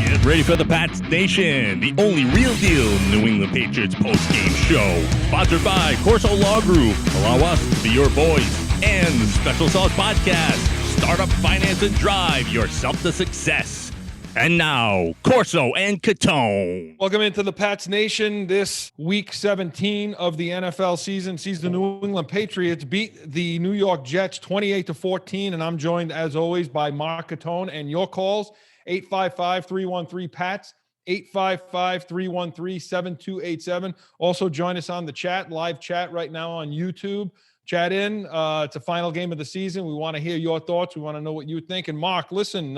Get ready for the PATS Nation, the only real deal New England Patriots post-game show. Sponsored by Corso Law Group. Allow us to be your voice. And the Special Sauce Podcast. Startup, finance, and drive yourself to success. And now, Corso and Catone. Welcome into the PATS Nation. This week 17 of the NFL season sees the New England Patriots beat the New York Jets 28-14. And I'm joined, as always, by Mark Catone. And your calls, 855-313-PATS, 855-313-7287. Also join us on the chat, live chat right now on YouTube. Chat in. It's a final game of the season. We want to hear your thoughts. We want to know what you think. And Mark, listen,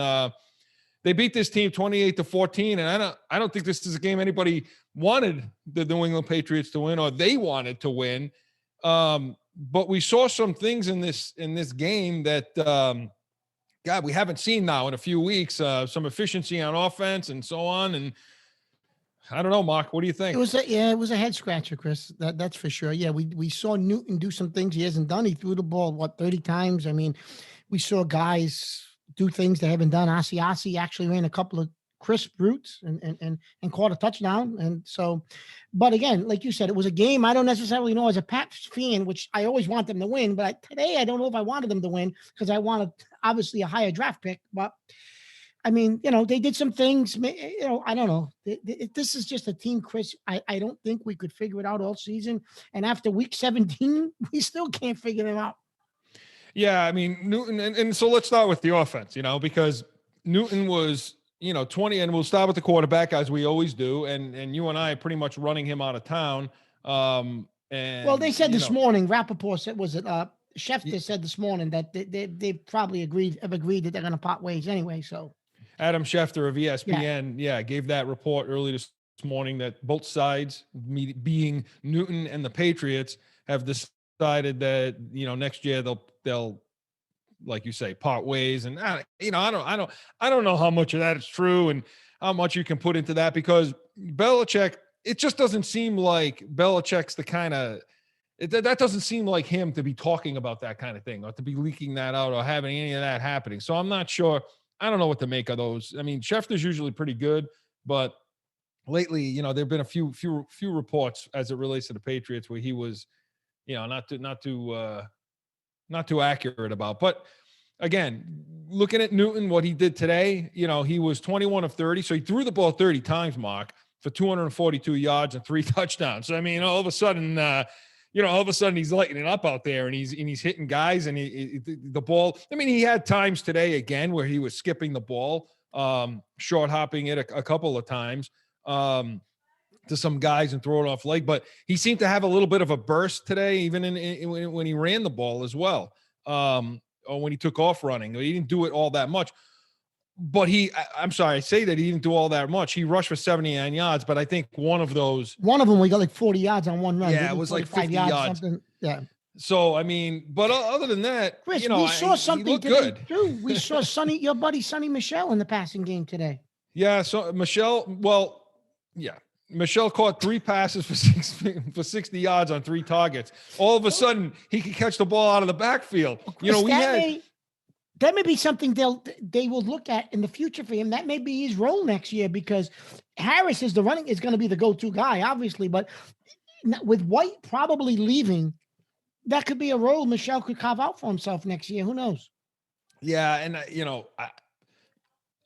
they beat this team 28-14, and I don't think this is a game anybody wanted the New England Patriots to win, or they wanted to win. But we saw some things in this game that God, we haven't seen now in a few weeks. Some efficiency on offense and so on. And I don't know, Mark, what do you think? It was a head scratcher, Chris. That's for sure. Yeah, we saw Newton do some things he hasn't done. He threw the ball 30 times. I mean, we saw guys do things they haven't done. Asi actually ran a couple of crisp routes and caught a touchdown. And so, but again, like you said, it was a game I don't necessarily know as a Pats fan, which I always want them to win. But today I don't know if I wanted them to win because I wanted obviously a higher draft pick. But I mean, they did some things. I don't know. This is just a team, Chris. I don't think we could figure it out all season. And after week 17, we still can't figure them out. Yeah, I mean, Newton, and so let's start with the offense, because Newton was, 20, and we'll start with the quarterback as we always do, and you and I are pretty much running him out of town. And they said this morning, Rappaport said, Schefter said this morning that they probably have agreed that they're going to part ways anyway. So Adam Schefter of ESPN, gave that report early this morning that both sides, being Newton and the Patriots, have decided that next year they'll like you say part ways. And I don't know how much of that is true and how much you can put into that, because Belichick, it just doesn't seem like Belichick's the kind of that doesn't seem like him to be talking about that kind of thing or to be leaking that out or having any of that happening. So I'm not sure. I don't know what to make of those. I mean, Schefter's usually pretty good, but lately, there've been a few reports as it relates to the Patriots where he was, not too accurate about. But again, looking at Newton, what he did today, he was 21 of 30. So he threw the ball 30 times, Mark, for 242 yards and 3 touchdowns. So, I mean, all of a sudden he's lighting it up out there and he's hitting guys and the ball. I mean, he had times today again where he was skipping the ball, short hopping it a couple of times to some guys and throw it off leg, but he seemed to have a little bit of a burst today, even when he ran the ball as well, or when he took off running. He didn't do it all that much, but I'm sorry, I say that he didn't do all that much. He rushed for 79 yards, but I think one of them we got like 40 yards on one run. Yeah, it was like 50 yards. Something. Yeah. So, I mean, but other than that, Chris, we saw something today, good. Too. We saw your buddy Sonny Michel in the passing game today. Yeah. So Michel caught 3 passes for 60 yards on 3 targets. All of a sudden, he could catch the ball out of the backfield. That may be something they will look at in the future for him. That may be his role next year, because Harris is going to be the go-to guy, obviously. But with White probably leaving, that could be a role Michel could carve out for himself next year. Who knows? Yeah, and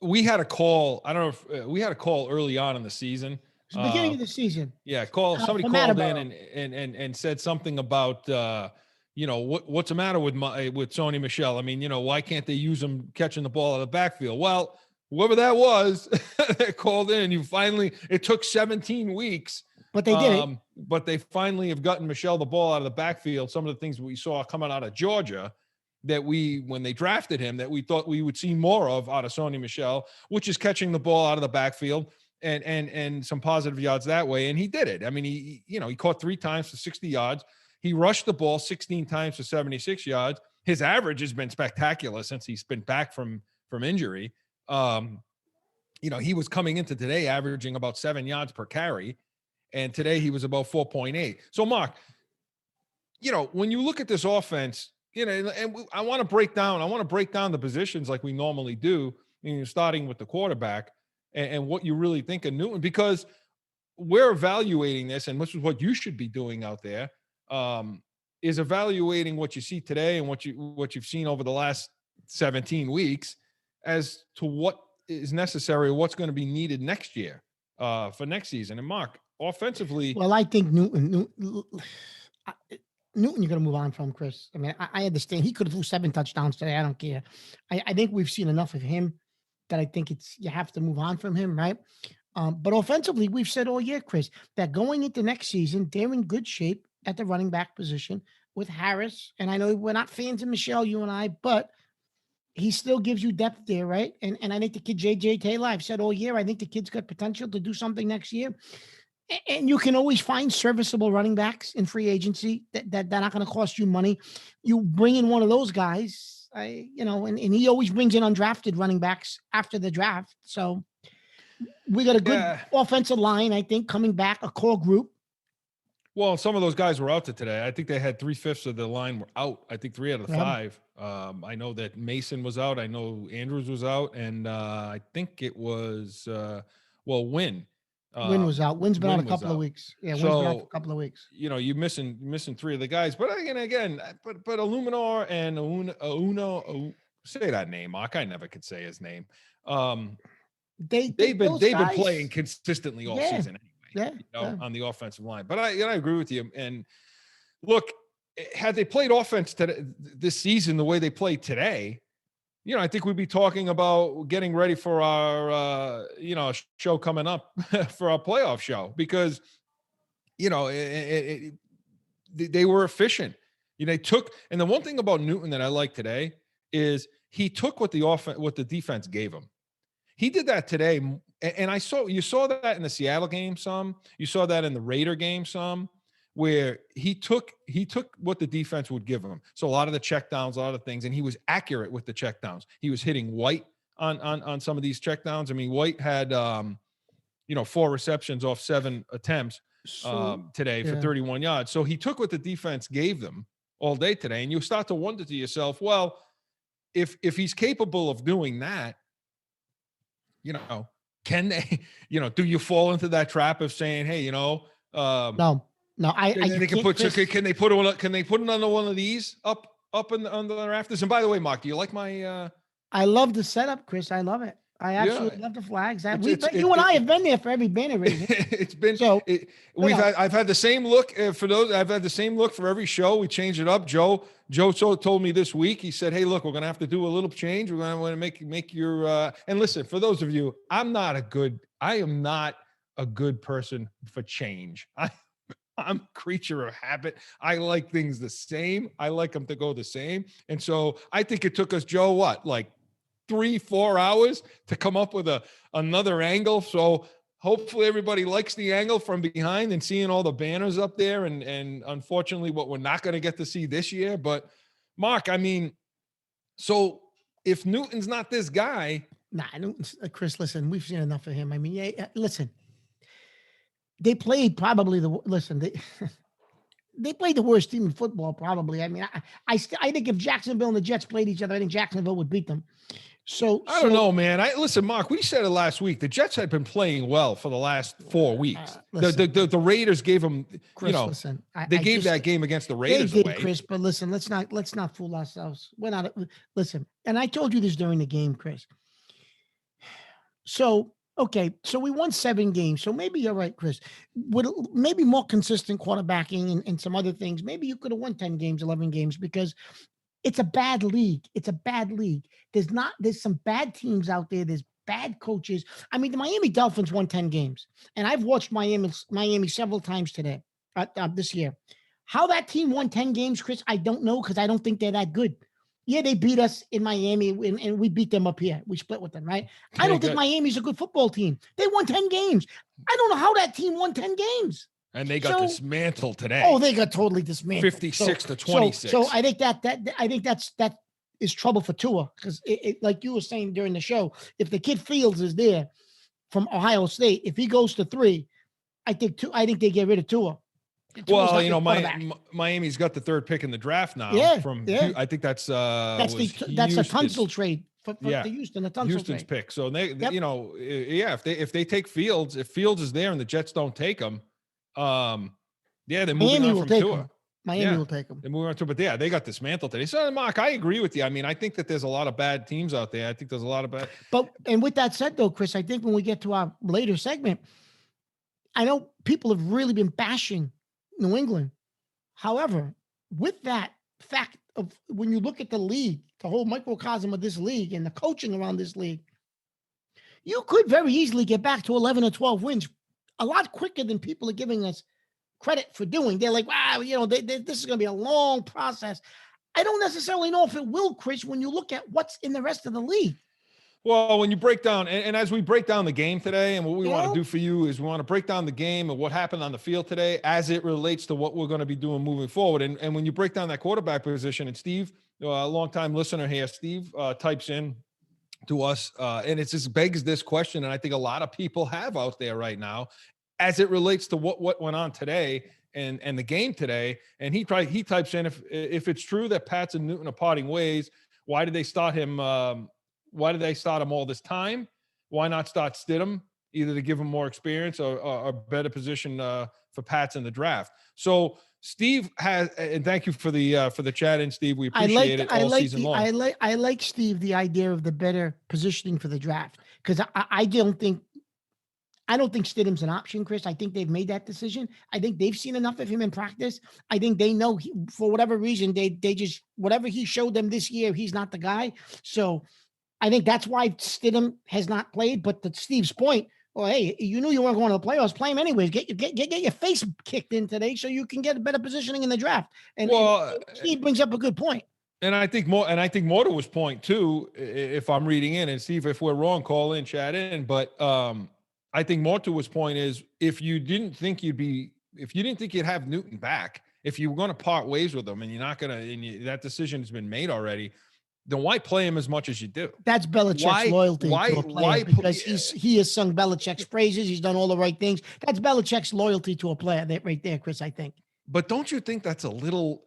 we had a call. I don't know if we had a call early on in the season. Beginning of the season. Yeah, somebody called in and said something about what's the matter with Sony Michel? I mean, why can't they use him catching the ball out of the backfield? Well, whoever that was that called in, it took 17 weeks. But they did it. But they finally have gotten Michel the ball out of the backfield. Some of the things we saw coming out of Georgia that when they drafted him, that we thought we would see more of out of Sony Michel, which is catching the ball out of the backfield and some positive yards that way. And he did it. I mean, he caught 3 times for 60 yards. He rushed the ball 16 times for 76 yards. His average has been spectacular since he's been back from injury. He was coming into today averaging about 7 yards per carry, and today he was about 4.8. So, Mark, when you look at this offense, and I want to break down the positions like we normally do, starting with the quarterback and what you really think of Newton, because we're evaluating this, and this is what you should be doing out there, is evaluating what you see today and what you've seen over the last 17 weeks as to what is necessary, what's going to be needed next year for next season. And Mark, offensively, Well, I think Newton, you're going to move on from, Chris. I mean, I understand he could have threw 7 touchdowns today. I don't care. I think we've seen enough of him that I think you have to move on from him, right? But offensively, we've said all year, Chris, that going into next season, they're in good shape at the running back position with Harris. And I know we're not fans of Michelle, you and I, but he still gives you depth there, right? And I think the kid JJ Taylor, I've said all year, I think the kid's got potential to do something next year. And you can always find serviceable running backs in free agency that they're not going to cost you money. You bring in one of those guys, and he always brings in undrafted running backs after the draft. So we got a good offensive line, I think, coming back, a core group. Well, some of those guys were out today. I think they had 3/5 of the line were out. I think 3 out of the 5. I know that Mason was out. I know Andrews was out. And I think it was, Wynn. Wynn was out. Wynn's been out a couple of weeks. Yeah, Wynn's been out for a couple of weeks. You're missing 3 of the guys. But again, but Illuminor and Uno, say that name, Mark. I never could say his name. They've been playing consistently all season anyway. On the offensive line. But I agree with you. And look, had they played offense this season the way they played today, I think we'd be talking about getting ready for our show coming up for our playoff show, because they were efficient. They took, and the one thing about Newton that I like today is he took what the defense gave him. He did that today, and you saw that in the Seattle game some. You saw that in the Raider game some, where he took what the defense would give him. So a lot of the checkdowns, a lot of things, and he was accurate with the checkdowns. He was hitting White on some of these checkdowns. I mean, White had 4 receptions off 7 attempts today for 31 yards. So he took what the defense gave them all day today, and you start to wonder to yourself, well, if he's capable of doing that, can they, do you fall into that trap of saying, hey, no, can they put it under one of these up on the rafters? And by the way, Mark, do you like my? I love the setup, Chris. I love it. I absolutely love the flags. You and I have been there for every banner raising. It's been so. I've had the same look for those. I've had the same look for every show. We changed it up. Joe told me this week. He said, "Hey, look, we're gonna have to do a little change. We're gonna make your." And listen, for those of you, I am not a good person for change. I'm a creature of habit. I like things the same. I like them to go the same. And so I think it took us, Joe, like 3-4 hours to come up with another angle. So hopefully everybody likes the angle from behind and seeing all the banners up there. And unfortunately, what we're not going to get to see this year. But Mark, I mean, so if Newton's not this guy. Chris, listen, we've seen enough of him. I mean, listen. They played probably they played the worst team in football, probably. I mean, I think if Jacksonville and the Jets played each other, I think Jacksonville would beat them. So I don't know, man. Listen, Mark, we said it last week. The Jets had been playing well for the last 4 weeks. The Raiders gave them, Chris, they gave that game against the Raiders away. Chris, but listen, let's not fool ourselves. We're not. Listen, and I told you this during the game, Chris. So we won 7 games. So maybe you're right, Chris. With maybe more consistent quarterbacking and some other things, maybe you could have won 10 games, 11 games, because it's a bad league. It's a bad league. There's some bad teams out there. There's bad coaches. I mean, the Miami Dolphins won 10 games, and I've watched Miami several times today, this year. How that team won 10 games, Chris, I don't know, because I don't think they're that good. Yeah, they beat us in Miami, and we beat them up here. We split with them, right? I don't think Miami's a good football team. They won 10 games. I don't know how that team won 10 games. And they got dismantled today. Oh, they got totally dismantled. 56-26. So I think that is trouble for Tua, because it like you were saying during the show, if the kid Fields is there from Ohio State, if he goes to 3, I think they get rid of Tua. Well, you know, Miami's got the third pick in the draft now. Yeah, I think that's that's a Tunsil trade for Houston, a Tunsil Houston's trade. pick. So you know, if they take Fields, if Fields is there and the Jets don't take him, they're moving on from Tua. Miami will take him. They're moving on to, but yeah, they got dismantled today. So, Mark, I agree with you. I mean, I think that there's a lot of bad teams out there. I think there's a lot of bad. And with that said, though, Chris, I think when we get to our later segment, I know people have really been bashing New England. However, with that fact of when you look at the league, the whole microcosm of this league and the coaching around this league, you could very easily get back to 11 or 12 wins a lot quicker than people are giving us credit for doing. They're like, wow, you know, this is going to be a long process. I don't necessarily know if it will, Chris, when you look at what's in the rest of the league. Well, when you break down, and as we break down the game today, and what we want to do for you is we want to break down the game and what happened on the field today as it relates to what we're going to be doing moving forward. And when you break down that quarterback position, and Steve, a longtime listener here, Steve types in to us, and it just begs this question, and I think a lot of people have out there right now, as it relates to what went on today and the game today. And he types in, if it's true that Pats and Newton are parting ways, why did they start him? Why did they start him all this time? Why not start Stidham, either to give him more experience or a better position for Pats in the draft? So Steve has, and thank you for the chat in, Steve. We appreciate it all season long. I like, Steve, the idea of the better positioning for the draft, because I don't think Stidham's an option, Chris. I think they've made that decision. I think they've seen enough of him in practice. I think they know for whatever reason, they just, whatever he showed them this year, he's not the guy. So I think that's why Stidham has not played. But to Steve's point, well, hey, you knew you weren't going to the playoffs. Play him anyways. Get your face kicked in today so you can get a better positioning in the draft. And Steve brings up a good point. And I think more to his point too, if I'm reading in, and Steve, if we're wrong, call in, chat in. But I think more to his point is, if you didn't think you'd have Newton back, if you were going to part ways with him and you're not going to, that decision has been made already, then why play him as much as you do? That's Belichick's loyalty to a player, because he has sung Belichick's praises. He's done all the right things. That's Belichick's loyalty to a player right there, Chris, I think. But don't you think that's a little,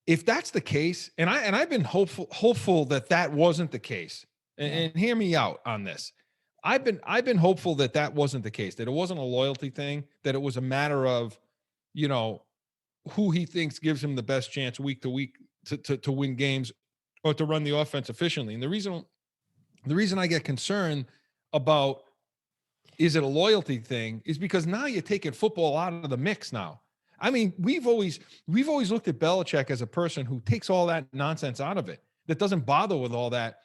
if that's the case, and I've been hopeful that wasn't the case, and hear me out on this. I've been hopeful that wasn't the case, that it wasn't a loyalty thing, that it was a matter of, you know, who he thinks gives him the best chance week to week to win games or to run the offense efficiently. And the reason I get concerned about, is it a loyalty thing, is because now you're taking football out of the mix now. I mean, we've always looked at Belichick as a person who takes all that nonsense out of it, that doesn't bother with all that,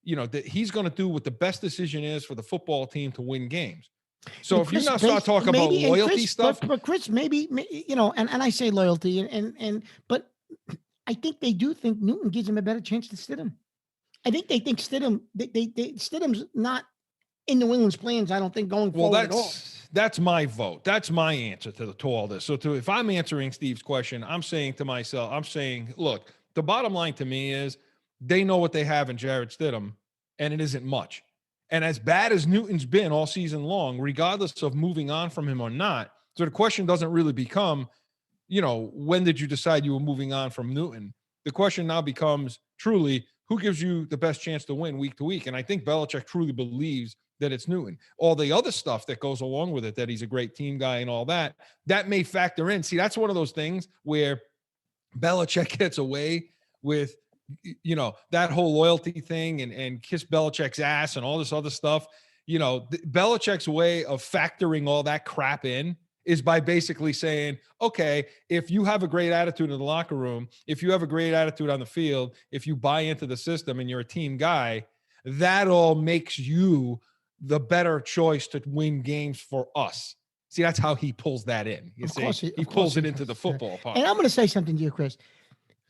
you know, that he's going to do what the best decision is for the football team to win games. So if you now start talking about loyalty stuff, but Chris, maybe, you know, and I say loyalty but I think they do think Newton gives him a better chance to Stidham. I think they think Stidham's not in New England's plans, I don't think, going forward at all. That's my vote. That's my answer to all this. So if I'm answering Steve's question, I'm saying to myself, look, the bottom line to me is, they know what they have in Jarrett Stidham, and it isn't much. And as bad as Newton's been all season long, regardless of moving on from him or not, so the question doesn't really become, you know, when did you decide you were moving on from Newton? The question now becomes, truly, who gives you the best chance to win week to week? And I think Belichick truly believes that it's Newton. All the other stuff that goes along with it, that he's a great team guy and all that, that may factor in. See, that's one of those things where Belichick gets away with, you know, that whole loyalty thing and kiss Belichick's ass and all this other stuff. You know, Belichick's way of factoring all that crap in is by basically saying, okay, if you have a great attitude in the locker room, if you have a great attitude on the field, if you buy into the system and you're a team guy, that all makes you the better choice to win games for us. See, that's how he pulls that in. You see, he pulls it into the football part. And I'm going to say something to you, Chris.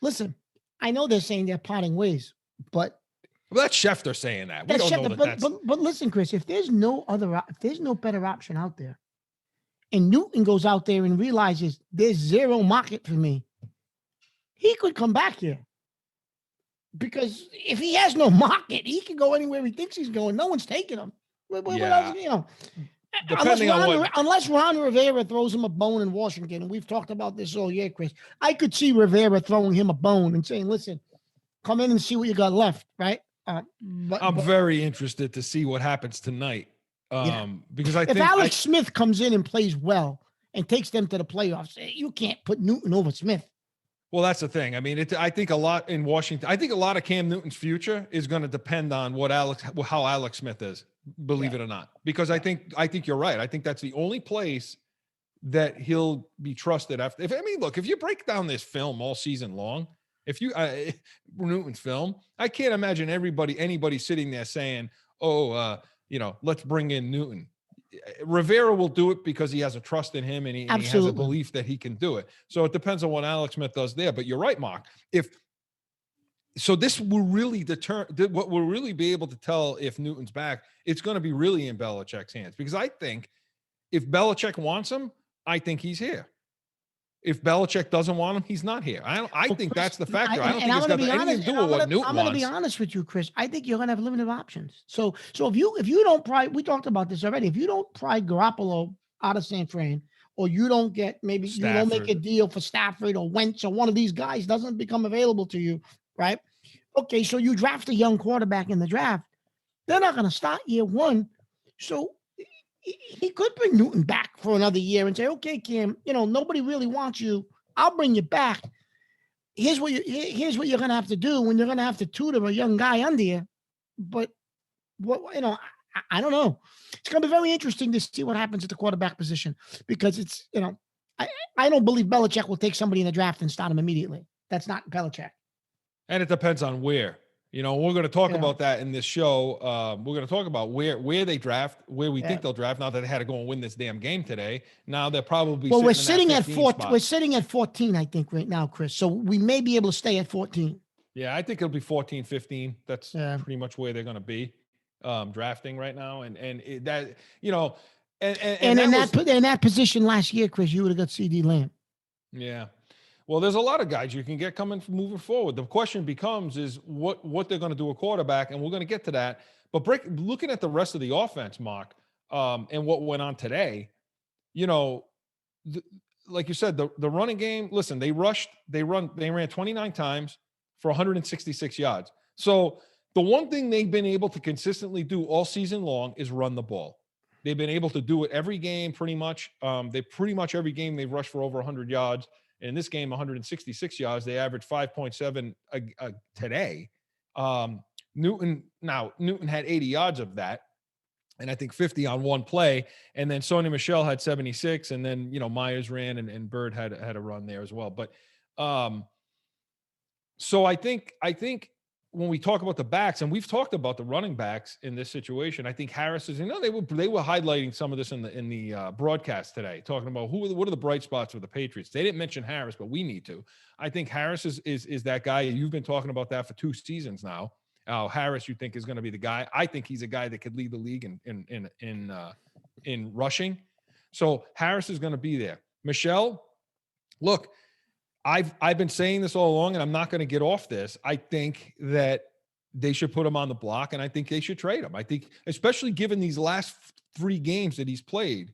Listen, I know they're saying they're parting ways, but that's Schefter saying that. We don't know but listen, Chris, if there's no better option out there, and Newton goes out there and realizes there's zero market for me, he could come back here. Because if he has no market, he can go anywhere he thinks he's going. No one's taking him. What else, you know? depending on what. Unless Ron Rivera throws him a bone in Washington, and we've talked about this all year, Chris, I could see Rivera throwing him a bone and saying, listen, come in and see what you got left, right? I'm very interested to see what happens tonight. Because I think if Alex Smith comes in and plays well and takes them to the playoffs, you can't put Newton over Smith. Well, that's the thing. I mean, I think a lot in Washington. I think a lot of Cam Newton's future is going to depend on how Alex Smith is. Believe it or not, because I think you're right. I think that's the only place that he'll be trusted after. Look, if you break down this film all season long, Newton's film, I can't imagine anybody sitting there saying, let's bring in Newton. Rivera will do it because he has a trust in him and he has a belief that he can do it. So it depends on what Alex Smith does there. But you're right, Mark. So this will really what will really be able to tell if Newton's back. It's going to be really in Belichick's hands, because I think if Belichick wants him, I think he's here. If Belichick doesn't want him, he's not here. I think that's the factor. I don't think it's got anything to do with what Newton wants. I'm going to be honest with you, Chris. I think you're going to have limited options. So if you don't pry, we talked about this already. If you don't pry Garoppolo out of San Fran, or you don't get you don't make a deal for Stafford or Wentz, or one of these guys doesn't become available to you, right? Okay, so you draft a young quarterback in the draft. They're not going to start year one. So he could bring Newton back for another year and say, okay, Cam, nobody really wants you. I'll bring you back. Here's what you're going to have to do when you're going to have to tutor a young guy under you. But I don't know. It's going to be very interesting to see what happens at the quarterback position, because it's, I don't believe Belichick will take somebody in the draft and start him immediately. That's not Belichick. And it depends on where. We're going to talk about that in this show. We're going to talk about where they draft, where we think they'll draft. Now that they had to go and win this damn game today, now they're probably we're sitting at 14. We're sitting at 14, I think, right now, Chris. So we may be able to stay at 14. Yeah, I think it'll be 14, 15. That's pretty much where they're going to be drafting right now, and in that position last year, Chris, you would have got CD Lamb. Yeah. Well, there's a lot of guys you can get moving forward. The question becomes is what they're going to do a quarterback, and we're going to get to that. But looking at the rest of the offense, Mark, and what went on today, like you said, the running game. Listen, they ran 29 times for 166 yards. So the one thing they've been able to consistently do all season long is run the ball. They've been able to do it every game, pretty much. Every game they've rushed for over 100 yards. In this game, 166 yards. They averaged 5.7 today. Newton had 80 yards of that, and I think 50 on one play. And then Sony Michel had 76, and then Myers ran, and Bird had a run there as well. But so I think when we talk about the backs, and we've talked about the running backs in this situation, I think Harris is, they were highlighting some of this in the broadcast today, talking about what are the bright spots for the Patriots. They didn't mention Harris, but we need to. I think Harris is that guy. You've been talking about that for 2 seasons now. Harris, you think, is going to be the guy. I think he's a guy that could lead the league in rushing. So Harris is going to be there. Michelle, look, I've been saying this all along, and I'm not going to get off this. I think that they should put him on the block, and I think they should trade him. I think, especially given these last 3 games that he's played,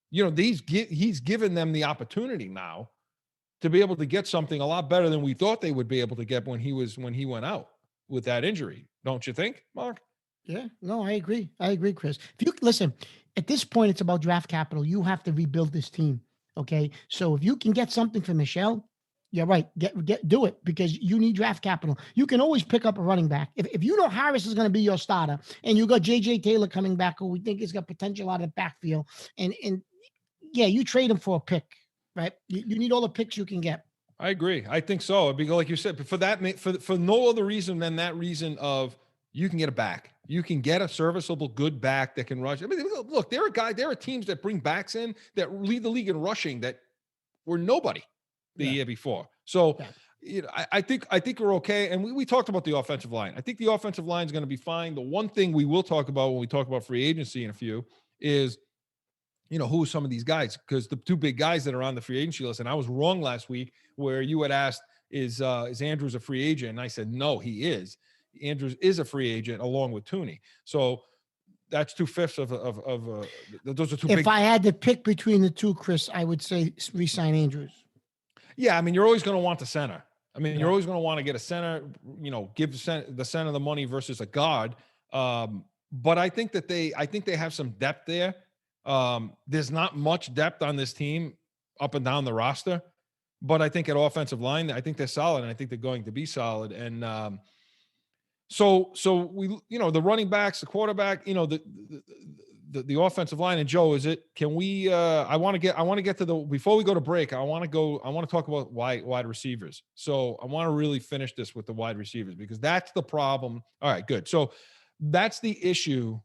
he's given them the opportunity now to be able to get something a lot better than we thought they would be able to get when he went out with that injury. Don't you think, Mark? Yeah, no, I agree. Chris. If you listen, at this point, it's about draft capital. You have to rebuild this team. Okay. So if you can get something for Michelle, you're right. Do it, because you need draft capital. You can always pick up a running back. If you know Harris is going to be your starter, and you got JJ Taylor coming back, who we think has got potential out of the backfield, and you trade him for a pick, right? You need all the picks you can get. I agree. I think so. Because like you said, for no other reason than that reason of you can get a back. You can get a serviceable, good back that can rush. I mean, look, there are teams that bring backs in that lead the league in rushing that were nobody the year before. So, I think we're okay. And we talked about the offensive line. I think the offensive line is going to be fine. The one thing we will talk about when we talk about free agency in a few is, who are some of these guys? Because the 2 big guys that are on the free agency list, and I was wrong last week where you had asked, is Andrews a free agent? And I said, no, he is. Andrews is a free agent along with Tooney. So that's 2/5 of those are two If big. I had to pick between the two, Chris, I would say re-sign Andrews. Yeah, I mean, you're always going to want the center. I mean, Yeah. you're always going to want to get a center, give the center the money versus a guard. But I think they have some depth there. There's not much depth on this team up and down the roster, but I think at offensive line, I think they're solid, and I think they're going to be solid. And so we, the running backs, the quarterback, the offensive line. And Joe, can we, I want to get to before we go to break, I want to talk about wide receivers. So I want to really finish this with the wide receivers, because that's the problem. All right, good. So that's the issue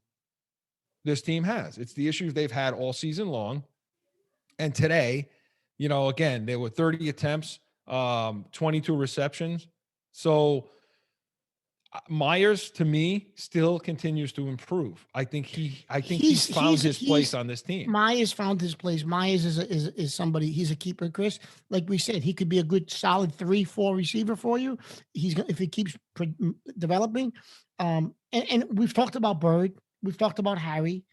this team has. It's the issues they've had all season long. And today, again, there were 30 attempts, 22 receptions. So Myers, to me, still continues to improve. I think he's found his place on this team. Myers found his place. Myers is somebody. He's a keeper, Chris. Like we said, he could be a good, solid 3-4 receiver for you. If he keeps developing. And we've talked about Bird. We've talked about Harry.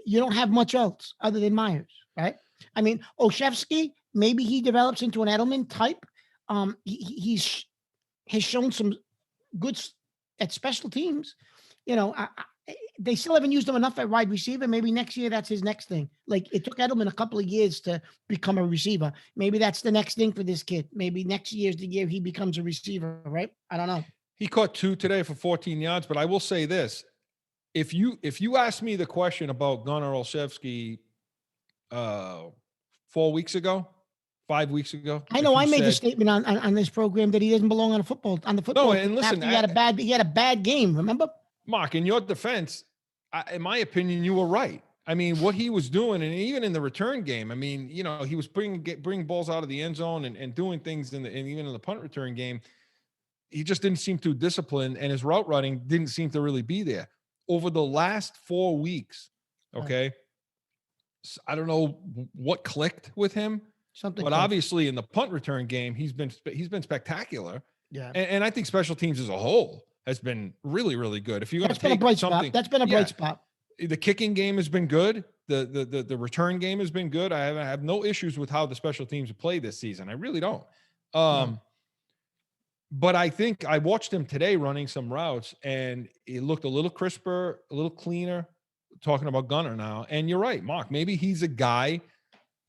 You don't have much else other than Myers, right? I mean, Olszewski, maybe he develops into an Edelman type. Has shown some good at special teams. They still haven't used him enough at wide receiver. Maybe next year that's his next thing. Like, it took Edelman a couple of years to become a receiver. Maybe that's the next thing for this kid. Maybe next year's the year he becomes a receiver, right? I don't know. He caught 2 today for 14 yards, but I will say this. If you asked me the question about Gunnar Olszewski 4 weeks ago, 5 weeks ago, I know I made the statement on this program that he doesn't belong on the football. No, and listen, he had a bad game. Remember, Mark, in your defense, in my opinion, you were right. I mean, what he was doing, and even in the return game, I mean, he was bringing balls out of the end zone and doing things and even in the punt return game. He just didn't seem too disciplined, and his route running didn't seem to really be there over the last 4 weeks. Okay, so I don't know what clicked with him. But obviously in the punt return game, he's been spectacular. Yeah. And I think special teams as a whole has been really, really good. If you're going to take something, that's been a bright spot. The kicking game has been good. The return game has been good. I have no issues with how the special teams have played this season. I really don't. But I think I watched him today running some routes, and it looked a little crisper, a little cleaner. Talking about Gunnar now. And you're right, Mark. Maybe he's a guy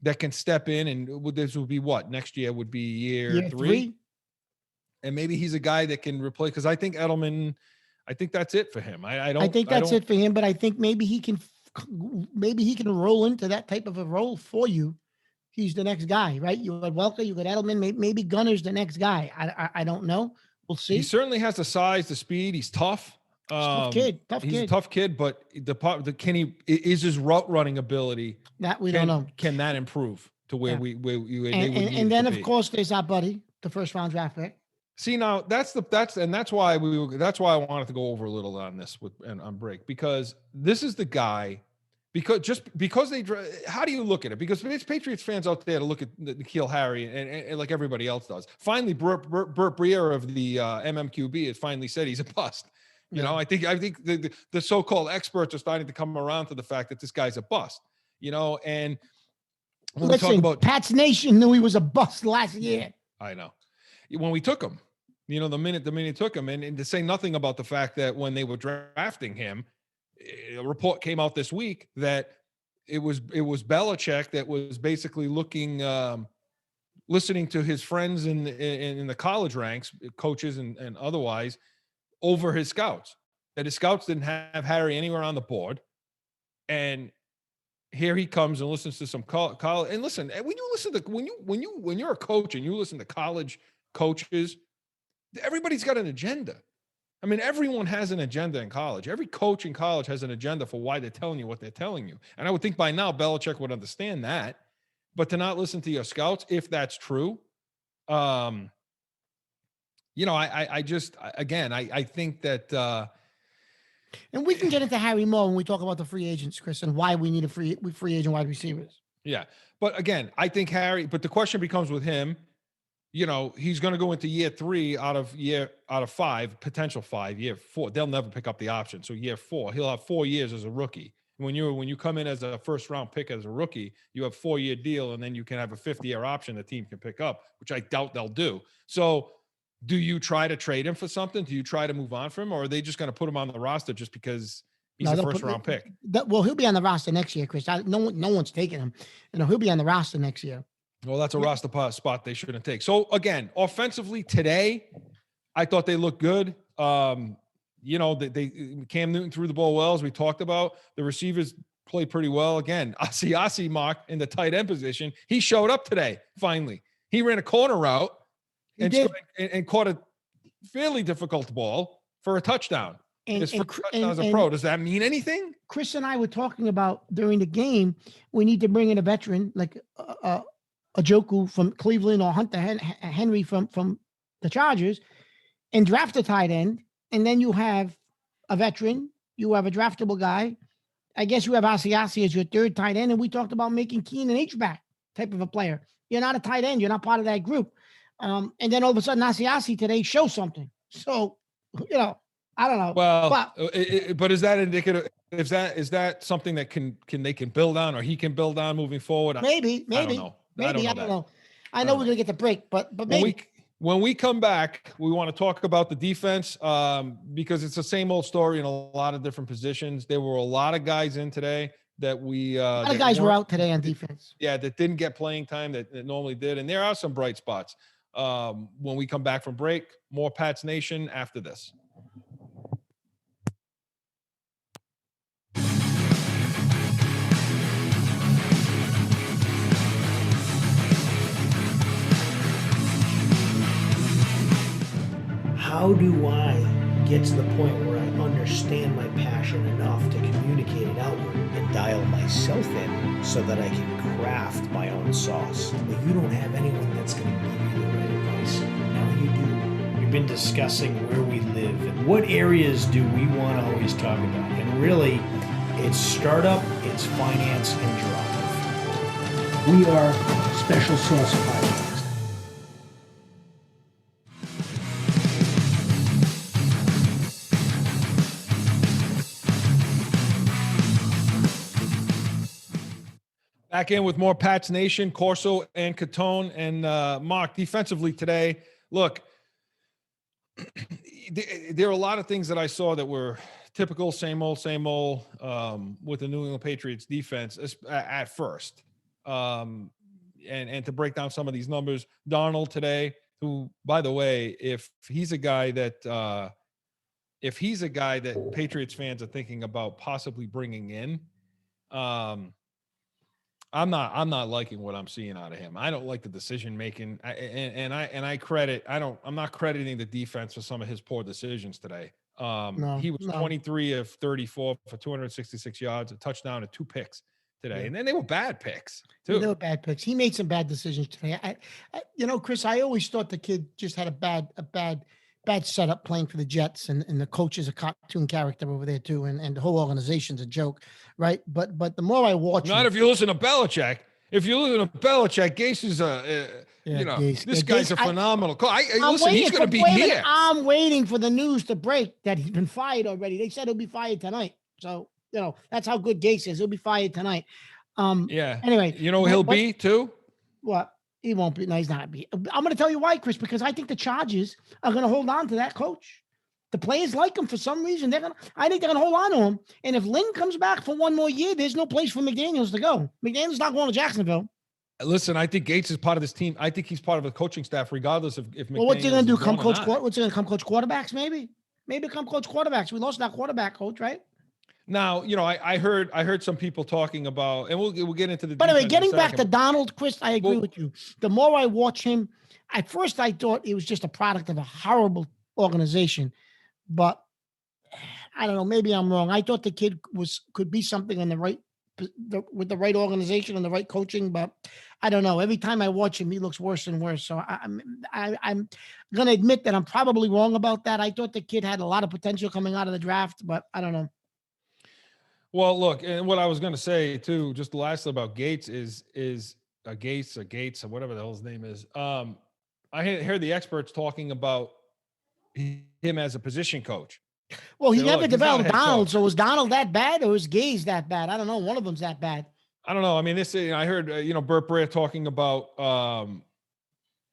that can step in, and this would be what next year would be year three. And maybe he's a guy that can replace, because I think Edelman, I think that's it for him. I think that's it for him, but I think maybe he can roll into that type of a role for you. He's the next guy, right? You got Welker, you got Edelman, maybe Gunner's the next guy. I don't know. We'll see. He certainly has the size, the speed. He's tough. Tough kid. He's a tough kid, but is his route running ability that we don't know. Can that improve to where and then of course there's our buddy, the first round draft pick. See, now that's why I wanted to go over a little on this on break, because this is the guy. Because how do you look at it? Because there's Patriots fans out there to look at N'Keal Harry and like everybody else does. Finally, Burt Breer of the MMQB has finally said he's a bust. I think the so-called experts are starting to come around to the fact that this guy's a bust. And when we talk about Pats Nation knew he was a bust last year. I know. When we took him, the minute he took him, and to say nothing about the fact that when they were drafting him, a report came out this week that it was Belichick that was basically listening to his friends in the college ranks, coaches and otherwise, over his scouts. That his scouts didn't have Harry anywhere on the board, and here he comes and listens to some college. And listen, when you listen to when you're a coach and you listen to college coaches, everybody's got an agenda. I mean, everyone has an agenda in college. Every coach in college has an agenda for why they're telling you what they're telling you. And I would think by now Belichick would understand that. But to not listen to your scouts, if that's true, I think that. And we can get into Harry more when we talk about the free agents, Chris, and why we need a free agent wide receivers. Yeah. But again, I think Harry, but the question becomes with him, he's going to go into year 3 out of 5, potential 5, year 4. They'll never pick up the option. So year 4, he'll have 4 years as a rookie. When you come in as a first round pick as a rookie, you have 4-year deal, and then you can have a 5th-year option the team can pick up, which I doubt they'll do. So do you try to trade him for something? Do you try to move on from him, or are they just going to put him on the roster just because he's a first round pick? Well, he'll be on the roster next year, Chris. No one's taking him. He'll be on the roster next year. Well, that's a roster spot they shouldn't take. So again, offensively today, I thought they looked good. They Cam Newton threw the ball well, as we talked about. The receivers played pretty well. Again, Asiasi, Mark, in the tight end position, he showed up today. Finally, he ran a corner route and caught a fairly difficult ball for a touchdown. His first touchdown as a pro. Does that mean anything? Chris and I were talking about during the game, we need to bring in a veteran like a Joku from Cleveland or Hunter Henry from the Chargers and draft a tight end. And then you have a veteran, you have a draftable guy. I guess you have Asiasi as your third tight end. And we talked about making Keen an H-back type of a player. You're not a tight end. You're not part of that group. And then all of a sudden, Asiasi today shows something. So, I don't know. Well, but is that indicative? Is that something that they can build on, or he can build on moving forward? Maybe. I don't know. I know we're going to get the break, but maybe. When we come back, we want to talk about the defense because it's the same old story in a lot of different positions. There were a lot of guys in today that a lot of guys were out today on defense. Yeah, that didn't get playing time that normally did. And there are some bright spots. When we come back from break, more Pats Nation after this. How do I get to the point where I understand my passion enough to communicate it outward and dial myself in so that I can craft my own sauce? But you don't have anyone that's going to give you the right advice. Now you do. We've been discussing where we live and what areas do we want to always talk about. And really, it's startup, it's finance, and drive. We are Special Sauce Podcast. Back in with more Pats Nation, Corso and Catone. And Mark, defensively today, look, there are a lot of things that I saw that were typical, same old, with the New England Patriots defense at first. And to break down some of these numbers, Darnold today, who, by the way, if he's a guy that Patriots fans are thinking about possibly bringing in, I'm not liking what I'm seeing out of him. I don't like the decision making. I'm not crediting the defense for some of his poor decisions today. He was 23 of 34 for 266 yards, a touchdown, and 2 picks today. Yeah. And then they were bad picks too. Yeah, they were bad picks. He made some bad decisions today. Chris, I always thought the kid just had a bad setup playing for the Jets, and the coach is a cartoon character over there too, and the whole organization's a joke, right? But the more I watch, if you listen to Belichick. If you listen to Belichick, Gase is this guy's a phenomenal coach. Listen, he's going to be here. I'm waiting for the news to break that he's been fired already. They said he'll be fired tonight. So that's how good Gase is. He'll be fired tonight. Anyway, he'll be too. What? He won't be. No, he's not. I'm going to tell you why, Chris, because I think the Chargers are going to hold on to that coach. The players like him for some reason. I think they're going to hold on to him. And if Lynn comes back for one more year, there's no place for McDaniels to go. McDaniels not going to Jacksonville. Listen, I think Gates is part of this team. I think he's part of the coaching staff, regardless of if McDaniels. Well, what's he going to do? Come coach? What's he going to come coach quarterbacks? Maybe come coach quarterbacks. We lost that quarterback coach, right? Now, I heard some people talking about, and we'll get into the. By the way, getting back to Donald, Chris, I agree with you. The more I watch him, at first I thought he was just a product of a horrible organization, but I don't know. Maybe I'm wrong. I thought the kid could be something in with the right organization and the right coaching, but I don't know. Every time I watch him, he looks worse and worse. So I'm going to admit that I'm probably wrong about that. I thought the kid had a lot of potential coming out of the draft, but I don't know. Well, look, and what I was going to say too, just lastly about Gates is Gates or whatever the hell his name is. I heard the experts talking about him as a position coach. Well, he Say, never look, he's not a developed head Donald. coach. So was Donald that bad or was Gaze that bad? I don't know. One of them's that bad. I don't know. I mean, I heard, Burt Breer talking about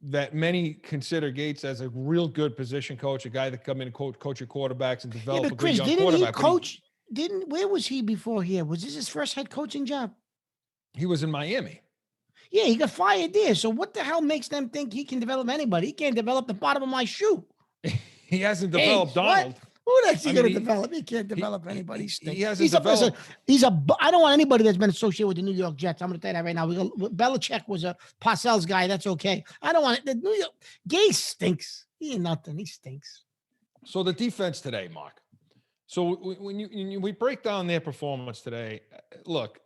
that many consider Gates as a real good position coach, a guy that come in and coach your quarterbacks and Yeah, develop a but good Chris, young didn't he quarterback. coach? Where was he before here? Was this his first head coaching job? He was in Miami. Yeah, he got fired there. So what the hell makes them think he can develop anybody? He can't develop the bottom of my shoe. He hasn't developed Donald. What? Who the heck's he going to he- develop? He can't develop anybody. He hasn't He's developed. I don't want anybody that's been associated with the New York Jets. I'm going to tell you that right now. Belichick was a Parcells guy. That's okay. I don't want it. The New York Gase stinks. He ain't nothing. He stinks. So the defense today, Mark. So when we break down their performance today, look.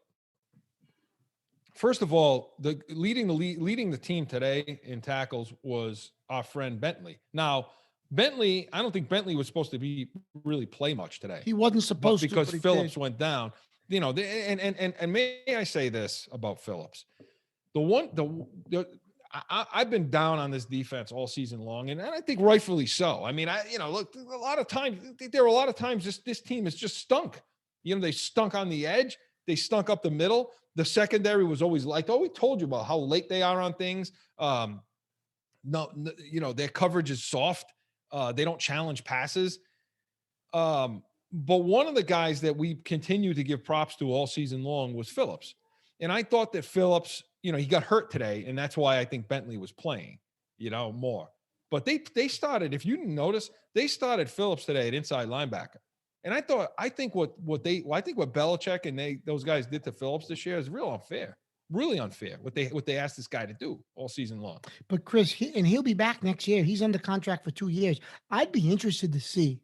First of all, leading the team today in tackles was our friend Bentley. Now, Bentley, I don't think Bentley was supposed to really play much today. He wasn't supposed to because but he Phillips did. went down. And may I say this about Phillips? I've been down on this defense all season long, and I think rightfully so. I mean, look, a lot of times this team has just stunk. They stunk on the edge. They stunk up the middle. The secondary was always liked. We told you about how late they are on things. Their coverage is soft. They don't challenge passes. But one of the guys that we continue to give props to all season long was Phillips. And I thought that Phillips, he got hurt today, and that's why I think Bentley was playing, more. But they started, if you notice, they started Phillips today at inside linebacker. And I think what Belichick and those guys did to Phillips this year is really unfair. What they asked this guy to do all season long. But Chris, he'll be back next year. He's under contract for 2 years. I'd be interested to see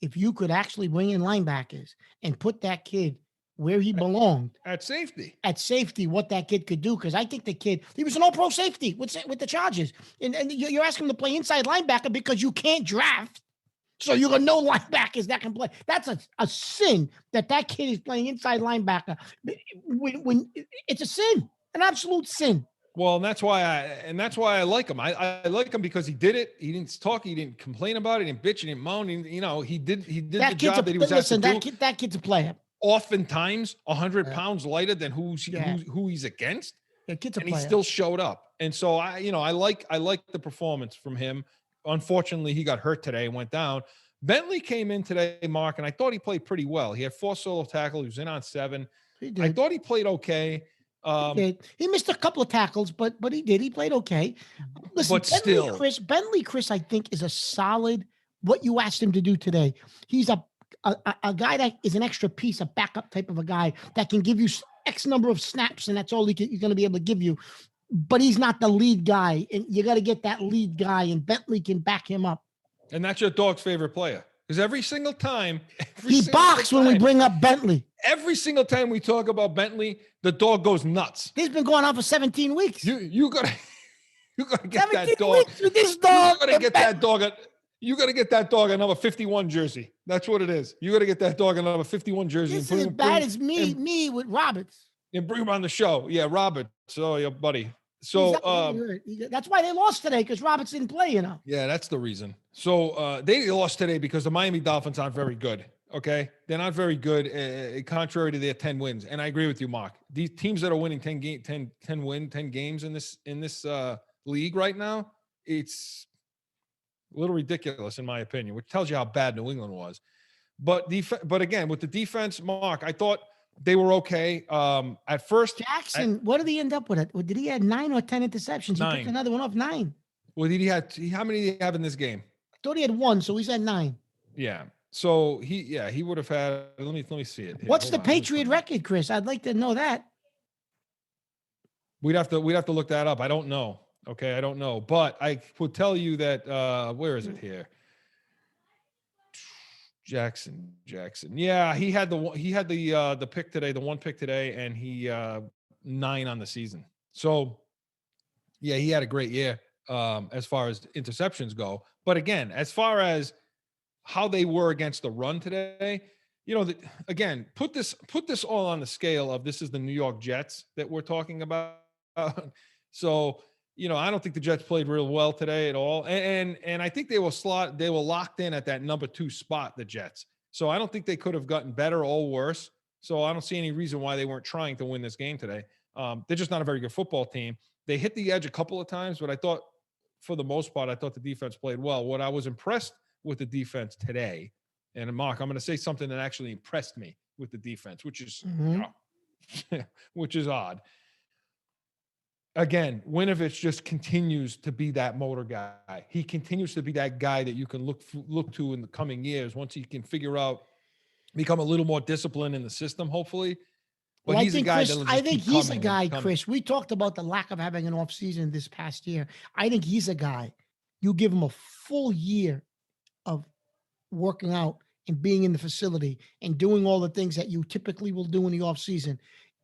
if you could actually bring in linebackers and put that kid where he belonged at safety. What that kid could do, because I think the kid, he was an all-pro safety with the Chargers, and you're asking him to play inside linebacker because you can't draft. So you got no linebackers that can play. That's a sin that kid is playing inside linebacker. When it's a sin, an absolute sin. Well, and that's why I like him. I like him because he did it. He didn't talk. He didn't complain about it. He didn't bitch. He didn't moan. He did the job that he was asked to do. That kid's a player. Oftentimes 100 pounds lighter than who he's against. Yeah, kid's a and player. he still showed up. And so I like the performance from him. Unfortunately, he got hurt today and went down. Bentley came in today, Mark, and I thought he played pretty well. He had 4 solo tackles. He was in on 7. He did. I thought he played okay. He missed a couple of tackles, but he did. He played okay. Listen, but Bentley, Chris, I think is a solid. What you asked him to do today, he's a guy that is an extra piece, a backup type of a guy that can give you X number of snaps, and that's all he's going to be able to give you. But he's not the lead guy, and you got to get that lead guy, and Bentley can back him up. And that's your dog's favorite player. Because every single time. He barks when we bring up Bentley. Every single time we talk about Bentley, the dog goes nuts. He's been going on for 17 weeks. You gotta get that dog. With this dog. You gotta get that dog a number 51 jersey. That's what it is. You gotta get that dog a number 51 jersey. This is as bad as me with Roberts. And bring him on the show. Yeah, Robert. So your buddy. So that's why they lost today, because Roberts didn't play, Yeah, that's the reason. So they lost today because the Miami Dolphins aren't very good. Okay, they're not very good, contrary to their 10 wins. And I agree with you, Mark. These teams that are winning 10 games in this league right now, it's a little ridiculous in my opinion, which tells you how bad New England was. But again, with the defense, Mark, I thought they were okay. At first, Jackson, what did he end up with? Did he have 9 or 10 interceptions? 9. He picked another one off 9. Well, how many did he have in this game? I thought he had 1, so he's at 9. Yeah. So he would have had. Let me see it. Here, what's the Patriot record, Chris? I'd like to know that. We'd have to look that up. I don't know. Okay, I don't know, but I would tell you that. Where is it here? Jackson. Yeah, he had the pick today, the 1 pick today, and he 9 on the season. So yeah, he had a great year as far as interceptions go. But again, as far as how they were against the run today, again, put this all on the scale of this is the New York Jets that we're talking about. So, I don't think the Jets played real well today at all. And I think they were locked in at that number 2 spot, the Jets. So I don't think they could have gotten better or worse. So I don't see any reason why they weren't trying to win this game today. They're just not a very good football team. They hit the edge a couple of times, but I thought for the most part, I thought the defense played well. What I was impressed with the defense today, and Mark, I'm going to say something that actually impressed me with the defense, which is, which is odd. Again, Winovich just continues to be that motor guy. He continues to be that guy that you can look to in the coming years once he can become a little more disciplined in the system, hopefully. But well, he's a guy that I think he's a guy, Chris. We talked about the lack of having an off season this past year. I think he's a guy. You give him a full year of working out and being in the facility and doing all the things that you typically will do in the off season.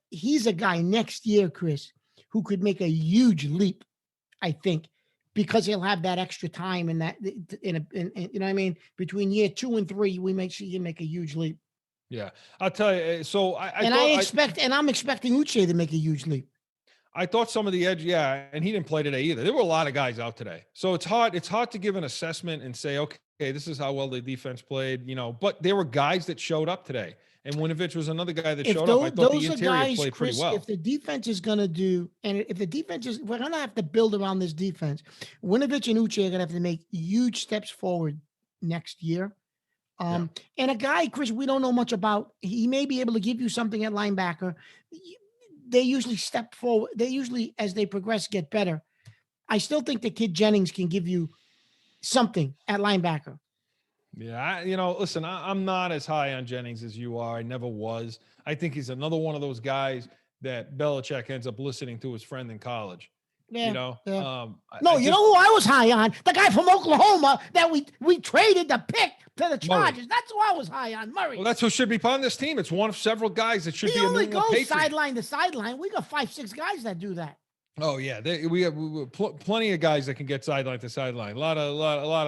He's a guy next year, Chris, who could make a huge leap, I think, because he'll have that extra time and that you know what I mean? Between year 2 and 3, we make sure you make a huge leap. Yeah, I'll tell you. So I'm expecting Uche to make a huge leap. I thought some of the edge, and he didn't play today either. There were a lot of guys out today, so it's hard to give an assessment and say, okay, this is how well the defense played, But there were guys that showed up today, and Winovich was another guy that showed up. I thought the interior played pretty well. If the defense is going to do, and if the defense is, we're going to have to build around this defense. Winovich and Uche are going to have to make huge steps forward next year. And a guy, Chris, we don't know much about. He may be able to give you something at linebacker. They usually step forward. They usually, as they progress, get better. I still think the kid Jennings can give you something at linebacker. Yeah, listen, I'm not as high on Jennings as you are. I never was. I think he's another one of those guys that Belichick ends up listening to his friend in college. Yeah, No, you know who I was high on? The guy from Oklahoma that we traded the pick to the Chargers. Murray. That's who I was high on, Murray. Well, that's who should be part of this team. It's one of several guys that should be a New England Patriot. He only goes sideline to sideline. We got 5-6 guys that do that. Oh yeah, we have plenty of guys that can get sideline to sideline. A lot of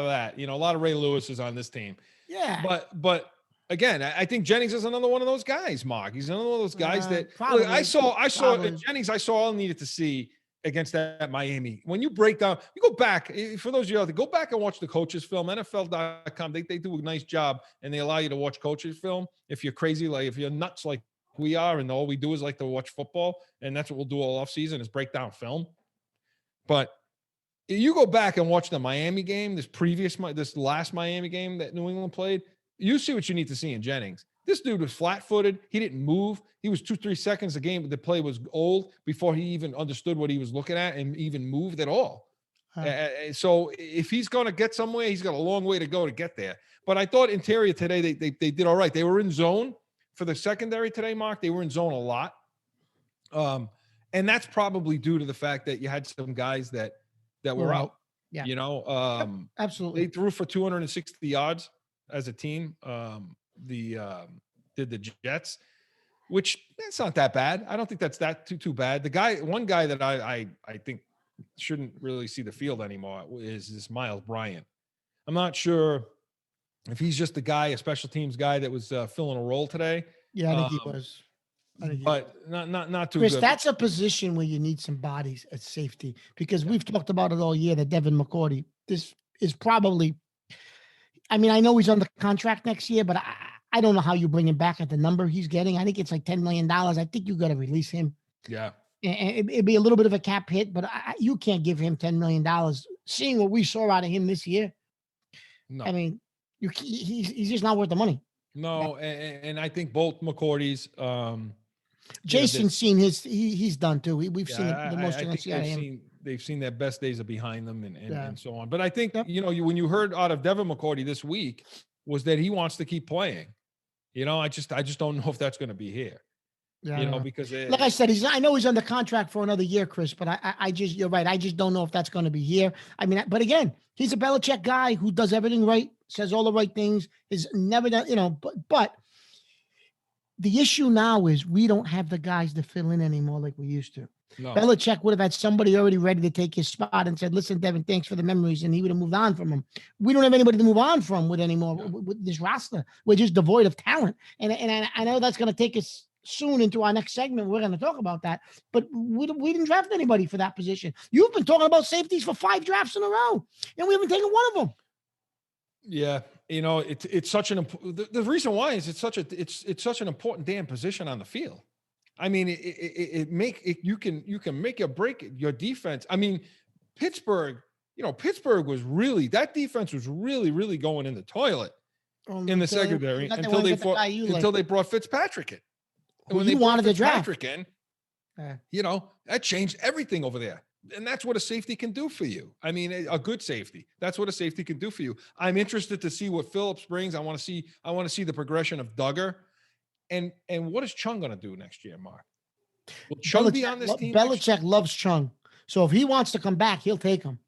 that. A lot of Ray Lewis is on this team. Yeah. But again, I think Jennings is another one of those guys, Mark. He's another one of those guys that look, I saw Jennings. I saw all I needed to see against that Miami. When you break down, you go back, for those of you out there, go back and watch the coaches film, NFL.com. They do a nice job, and they allow you to watch coaches film. If you're crazy, like if you're nuts like we are, and all we do is like to watch football, and that's what we'll do all off season is break down film. But you go back and watch the Miami game, this last Miami game that New England played, you see what you need to see in Jennings. This dude was flat-footed. He didn't move. He was 2-3 seconds a game. The play was old before he even understood what he was looking at and even moved at all. So if he's going to get somewhere, he's got a long way to go to get there. But I thought interior today, they did all right. They were in zone for the secondary today, Mark. They were in zone a lot. And that's probably due to the fact that you had some guys that were out. Yeah. Absolutely. They threw for 260 yards as a team. Did the Jets, which that's not that bad. I don't think that's too bad. One guy that I think shouldn't really see the field anymore is this Miles Bryant. I'm not sure if he's just the guy, a special teams guy that was filling a role today. Yeah, I think he was. But not too Chris, good. that's a position where you need some bodies at safety because we've talked about it all year that Devin McCourty, this is probably, I know he's under contract next year, but I don't know how you bring him back at the number he's getting. I think it's like $10 million. I think you got to release him. Yeah. And it'd be a little bit of a cap hit, but you can't give him $10 million. Seeing what we saw out of him this year. No. He's just not worth the money. No. And I think both McCourty's, Jason's seen he's done too. We've seen the most you're going to see out of him. They've seen their best days are behind them and so on. But I think, when you heard out of Devin McCourty this week was that he wants to keep playing. I just don't know if that's going to be here. Yeah. Because like I said, I know he's under contract for another year, Chris, but you're right. I just don't know if that's going to be here. But again, he's a Belichick guy who does everything right, says all the right things, is never done, but the issue now is we don't have the guys to fill in anymore like we used to. No. Belichick would have had somebody already ready to take his spot and said, listen, Devin, thanks for the memories. And he would have moved on from him. We don't have anybody to move on from with anymore with this roster. We're just devoid of talent. And I know that's going to take us soon into our next segment. We're going to talk about that. But we didn't draft anybody for that position. You've been talking about safeties for 5 drafts in a row, and we haven't taken one of them. Yeah, it's such an the reason why is it's such an important damn position on the field. I mean, you can make or break your defense. I mean, Pittsburgh was really, that defense was really going in the toilet in the secondary until they brought Fitzpatrick in. And when they brought Fitzpatrick in, that changed everything over there. And that's what a safety can do for you. I mean, a good safety. That's what a safety can do for you. I'm interested to see what Phillips brings. I want to see the progression of Duggar. And what is Chung going to do next year, Mark? Will Chung be on this team? Belichick loves Chung. So if he wants to come back, he'll take him.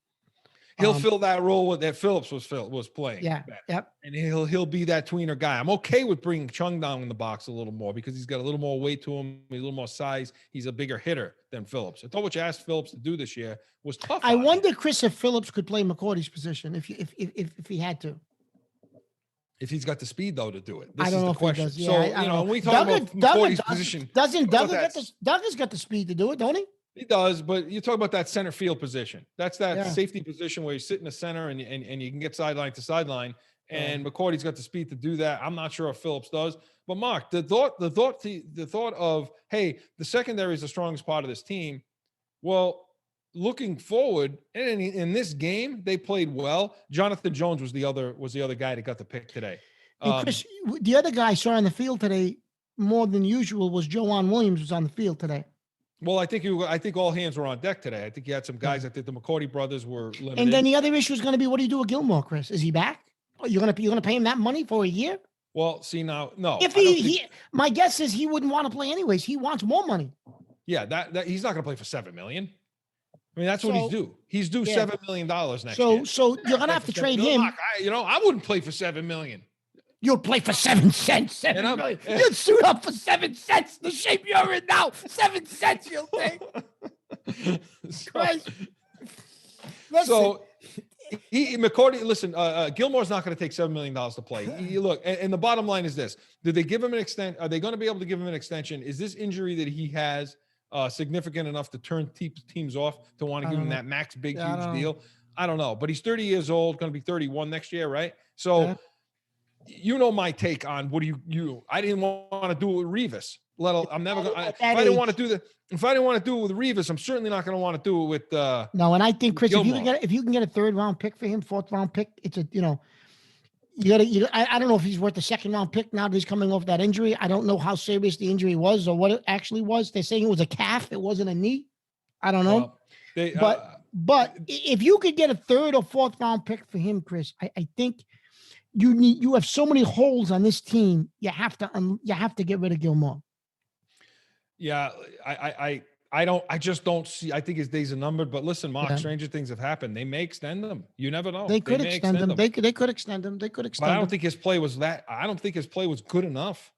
He'll fill that role that Phillips was playing. Yeah. Yep. And he'll be that tweener guy. I'm okay with bringing Chung down in the box a little more because he's got a little more weight to him, a little more size. He's a bigger hitter than Phillips. I thought what you asked Phillips to do this year was tough. I wonder, Chris, if Phillips could play McCourty's position if he had to. If he's got the speed though to do it. I don't know if he does. Yeah, so when we talk about McCourty's position, Duggar's got the speed to do it, don't he? He does, but you talk about that center field position. That's that safety position where you sit in the center and you can get sideline to sideline. And McCourty's got the speed to do that. I'm not sure if Phillips does. But Mark, the thought of, hey, the secondary is the strongest part of this team. Well, looking forward, and in this game, they played well. Jonathan Jones was the other guy that got the pick today. And Chris, the other guy I saw on the field today more than usual was Joanne Williams was on the field today. Well, I think all hands were on deck today. I think you had some guys. I think the McCourty brothers were limited. And then the other issue is going to be, what do you do with Gilmore, Chris? Is he back? You're going to pay him that money for a year? Well, see now, no. If my guess is he wouldn't want to play anyways. He wants more money. Yeah, that he's not going to play for $7 million. I mean, that's what he's due. He's due $7 million next year. So you're going to have to trade him. I wouldn't play for $7 million. You'll play for 7 cents. 7 million. You'll suit up for 7 cents. The shape you're in now, 7 cents you'll take. So McCourty, listen, Gilmore's not going to take $7 million to play. Look, and the bottom line is this: did they give him an extension? Are they going to be able to give him an extension? Is this injury that he has significant enough to turn teams off to want to give him that max huge deal? I don't know, but he's 30 years old, going to be 31 next year, right? So. Yeah. You know my take on what do you I didn't want to do it with Revis. I'm never going to. If I didn't want to do it with Revis, I'm certainly not going to want to do it with no, and I think Chris, if you can get a 3rd round pick for him, 4th round pick, it's I don't know if he's worth the 2nd round pick now that he's coming off that injury. I don't know how serious the injury was or what it actually was. They're saying it was a calf, it wasn't a knee. I don't know. But if you could get a 3rd or 4th round pick for him, Chris, I think you have so many holes on this team. You have to get rid of Gilmore. Yeah, I just don't see. I think his days are numbered. But listen, Mark, stranger things have happened. They may extend them. You never know. They could extend them. They could extend them. But I don't think his play was that. I don't think his play was good enough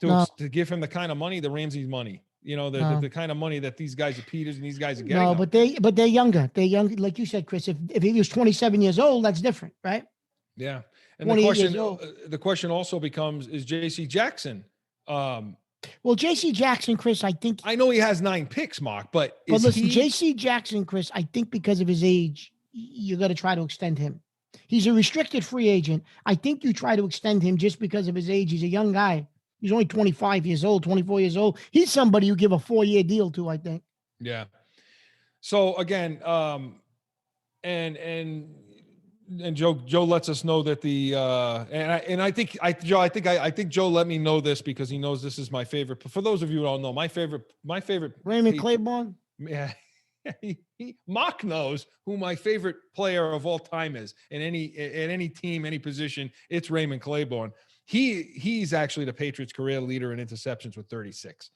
to give him the kind of money, the Ramsey's money. The kind of money that these guys are Peters and these guys are getting. No, but they're younger. They're young, like you said, Chris. If he was 27 years old, that's different, right? Yeah. And the question also becomes, is J.C. Jackson? Well, J.C. Jackson, Chris, I know he has 9 picks, Mark, but listen, J.C. Jackson, Chris, I think because of his age, you got to try to extend him. He's a restricted free agent. I think you try to extend him just because of his age. He's a young guy. He's only 25 years old, 24 years old. He's somebody you give a 4-year deal to, I think. Yeah. So again, and Joe lets us know that I think Joe let me know this because he knows this is my favorite. But for those of you who don't know, my favorite Raymond Claiborne. Yeah, Mark knows who my favorite player of all time is in any team, any position. It's Raymond Claiborne. He's actually the Patriots' career leader in interceptions with 36.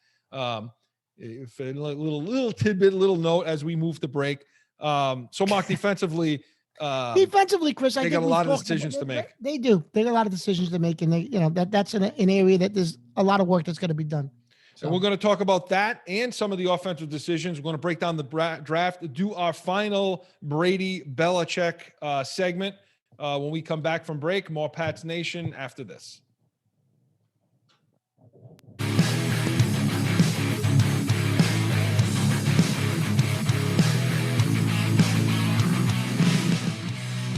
If a little tidbit, little note as we move to break. So Mark, defensively, Chris, they got a lot of decisions to make. They do. They got a lot of decisions to make, and that's an area that there's a lot of work that's going to be done. So we're going to talk about that and some of the offensive decisions. We're going to break down the draft, do our final Brady Belichick segment when we come back from break. More Pats Nation after this.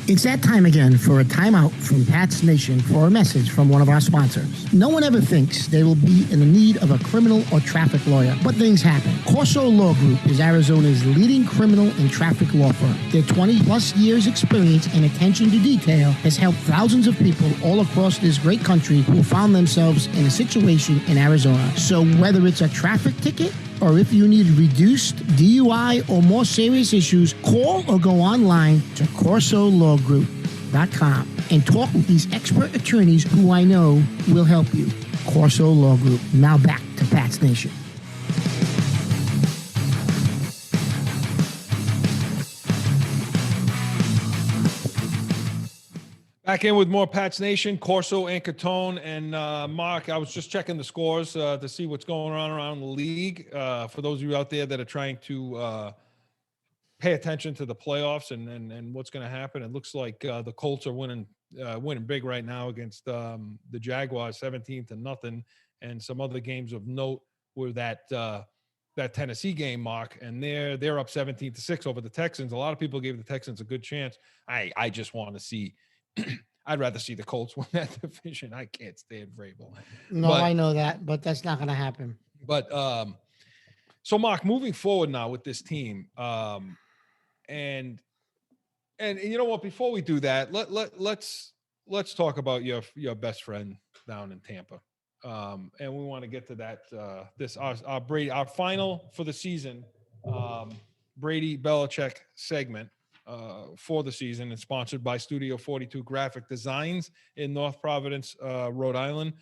It's that time again for a timeout from Pat's Nation for a message from one of our sponsors. No one ever thinks they will be in the need of a criminal or traffic lawyer, but things happen. Corso Law Group is Arizona's leading criminal and traffic law firm. Their 20-plus years experience and attention to detail has helped thousands of people all across this great country who found themselves in a situation in Arizona. So whether it's a traffic ticket, or if you need reduced DUI or more serious issues, call or go online to CorsoLawGroup.com and talk with these expert attorneys who I know will help you. Corso Law Group. Now back to Pat's Nation. Back in with more Pats Nation, Corso and Catone. And Mark, I was just checking the scores to see what's going on around the league. For those of you out there that are trying to pay attention to the playoffs and what's going to happen, it looks like the Colts are winning big right now against the Jaguars, 17-0, and some other games of note were that Tennessee game, Mark, and they're up 17-6 over the Texans. A lot of people gave the Texans a good chance. I just want to see. I'd rather see the Colts win that division. I can't stand Vrabel. No, I know that, but that's not going to happen. But so Mark, moving forward now with this team, and you know what? Before we do that, let's talk about your best friend down in Tampa, and we want to get to that. Our Brady, our final for the season, Brady Belichick segment. For the season, and sponsored by Studio 42 Graphic Designs in North Providence, Rhode Island.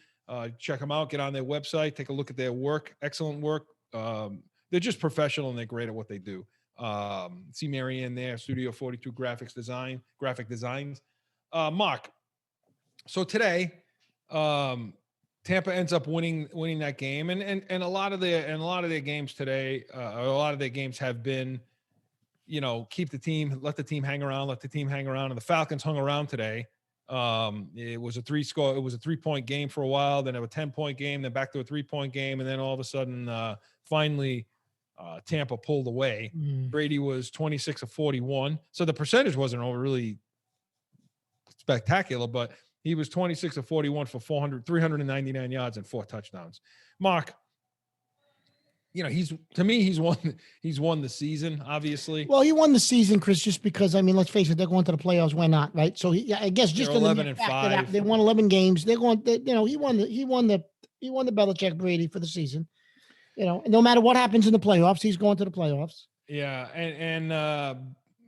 Check them out. Get on their website. Take a look at their work. Excellent work. They're just professional and they're great at what they do. See Mary in there. Studio 42 Graphic Designs. Mark. So today, Tampa ends up winning that game, and a lot of their games today, a lot of their games have been, keep the team, let the team hang around, and the Falcons hung around today. It was a 3-point game for a while, then a 10-point game, then back to a 3-point game, and then all of a sudden, finally, Tampa pulled away. Brady was 26 of 41, so the percentage wasn't really spectacular, but he was 26 of 41 for 399 yards and 4 touchdowns. Mark, he's won the season, obviously. Well, he won the season, Chris, just because, let's face it, they're going to the playoffs. Why not? Right. So I guess just 11-5. They won 11 games. They're going, he won the Belichick Brady for the season, and no matter what happens in the playoffs, he's going to the playoffs. Yeah. And